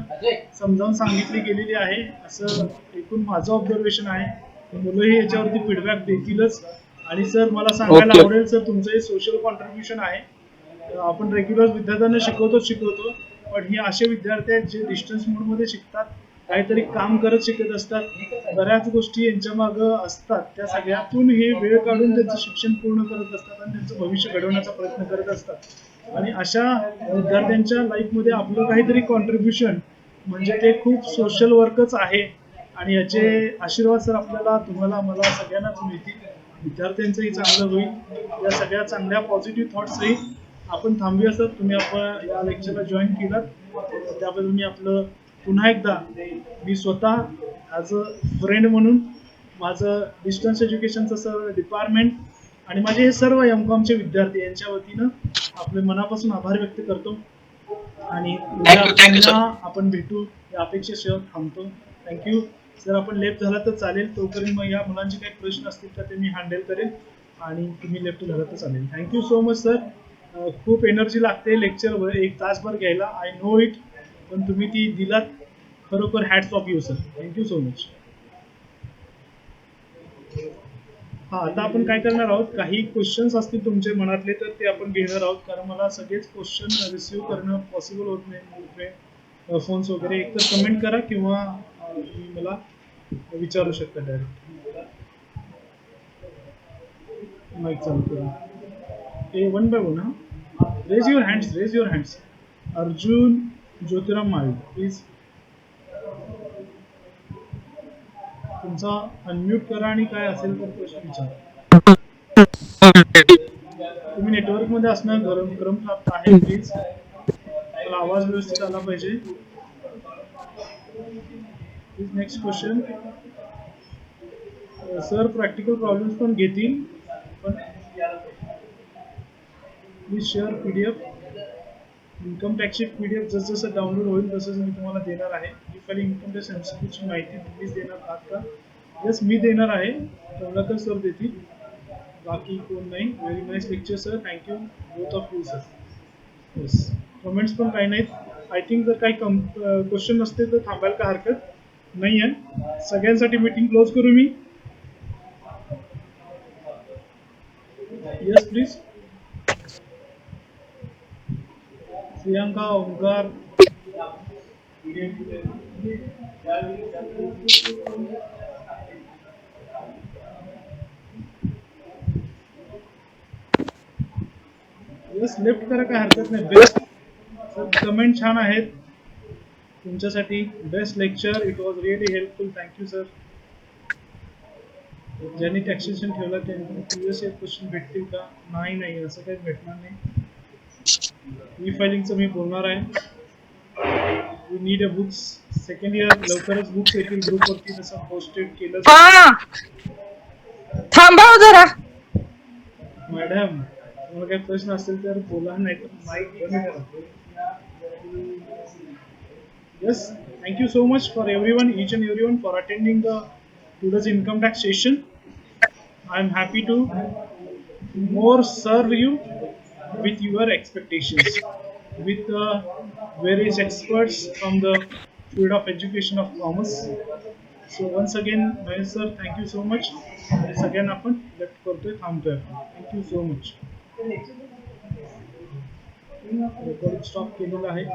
समजावून सांगितली गेलेली आहे, असं एकूण माझं ऑब्झर्वेशन आहे. मुलंही याच्यावरती फीडबॅक देतीलच. आणि सर मला सांगायला आवडेल सर, तुमचं हे सोशल कॉन्ट्रीब्युशन आहे. आपण रेग्युलर विद्यार्थ्यांना शिकवतो, पण हे असे विद्यार्थी आहेत जे डिस्टन्स मोडमध्ये शिकतात, काहीतरी काम करत शिकत असतात, बऱ्याच गोष्टी यांच्या मागं असतात. त्या सगळ्यातून हे वेळ काढून त्यांचं शिक्षण पूर्ण करत असतात आणि त्यांचं भविष्य घडवण्याचा प्रयत्न करत असतात. आणि अशा विद्यार्थ्यांच्या लाईफमध्ये आपलं काहीतरी कॉन्ट्रीब्युशन म्हणजे ते खूप सोशल वर्कच आहे. आणि याचे आशीर्वाद सर आपल्याला, तुम्हाला, मला सगळ्यांनाच मिळतील. विद्यार्थ्यांचंही चांगलं होईल. या सगळ्या चांगल्या पॉझिटिव्ह थॉट्सही आपण थांबूया सर. तुम्ही आपण या लेक्चरला जॉईन केलात त्याबद्दल मी आपलं पुन्हा एकदा, मी स्वतः ॲज अ फ्रेंड म्हणून, माझं डिस्टन्स एज्युकेशनचं सर डिपार्टमेंट आणि माझे हे सर्व एमकॉमचे विद्यार्थी यांच्या वतीनं आपले मनापासून आभार व्यक्त करतो. आणि उद्या आपण भेटू या अपेक्षेसह थांबतो. Thank you sir. आपण लेफ्ट झाला तर चालेल, तोपर्यंत मग या मुलांचे काही प्रश्न असतील तर ते मी हँडल करेन, आणि तुम्ही लेफ्ट झाला तर चालेल. Thank you so much sir. खूप एनर्जी लागते लेक्चर 1 तासभर घ्यायला, आय नो इट, पण तुम्ही ती दिलात, खरोखर hats off you sir. Thank you so much. हा, आता आपण काय करणार आहोत, काही क्वेश्चन्स असतील तुमचे मनातले तर ते आपण घेणार आहोत, कारण मला सगळेच क्वेश्चन रिसिव्ह करणं पॉसिबल होत नाही. फोन्स वगैरे एकतर कमेंट करा किंवा तुम्ही मला विचारू शकता डायरेक्ट. माईक चालू करा. One by one. हा, raise your hands. Arjun Jyotiram Mali, please तुमचा अनम्यूट करा आणि काय असेल तर प्रश्न विचारा. तुम्ही नेटवर्क मध्ये असणं क्रम प्राप्त आहे, प्लीज. मला आवाज व्यवस्थित आला पाहिजे. Please next question. Sir practical problems पण घेतील, पण प्लीज शेअर PDF. इन्कम टॅक्सची PDF जसं डाउनलोड होईल तसंच मी तुम्हाला देणार आहे. मी पहिले इन्कम टॅक्स MCQची माहिती प्लीज देणार आहात का? यस, मी देणार आहे. कमलाकर सर देतील, बाकी कोण नाही. Very nice lecture sir. Thank you both of you sir. Yes, comments पण काही नाहीत. आय थिंक जर काही क्वेश्चन नसते तर थांबायला काय हरकत नाही आहे. सगळ्यांसाठी मीटिंग क्लोज करू मी. Yes please. Priyanka, Omkar, yes left करा, काय हरकत नाही. बेस्ट सर, कमेंट छान आहेत तुमच्यासाठी. Best lecture, it was really helpful. Thank you sir. ज्यांनी टॅक्सेशन ठेवला त्यांनी प्रिव्हियस इयर क्वेश्चन भेटतील का? नाही, असं काही भेटणार नाही. ई फायलिंगचं मी बोलणार आहे. We need a books second year लवकरच बुक्स येतील ग्रुपवरती तसं पोस्टेड केलंच आहे. हा थांबा हो जरा. मॅडम तुम्हाला काही प्रश्न असेल तर बोला नाही तर माईक बंद करा. Yes, thank you so much for everyone, each and everyone, for attending the today's income tax session. I'm happy to more serve you with your expectations, with various experts from the field of education of commerce. So once again, Mahesh sir, thank you so much. आणि सगळ्यांना आपण left करतोय थांबतोय. Thank you so much. Recording stop केलेलं आहे.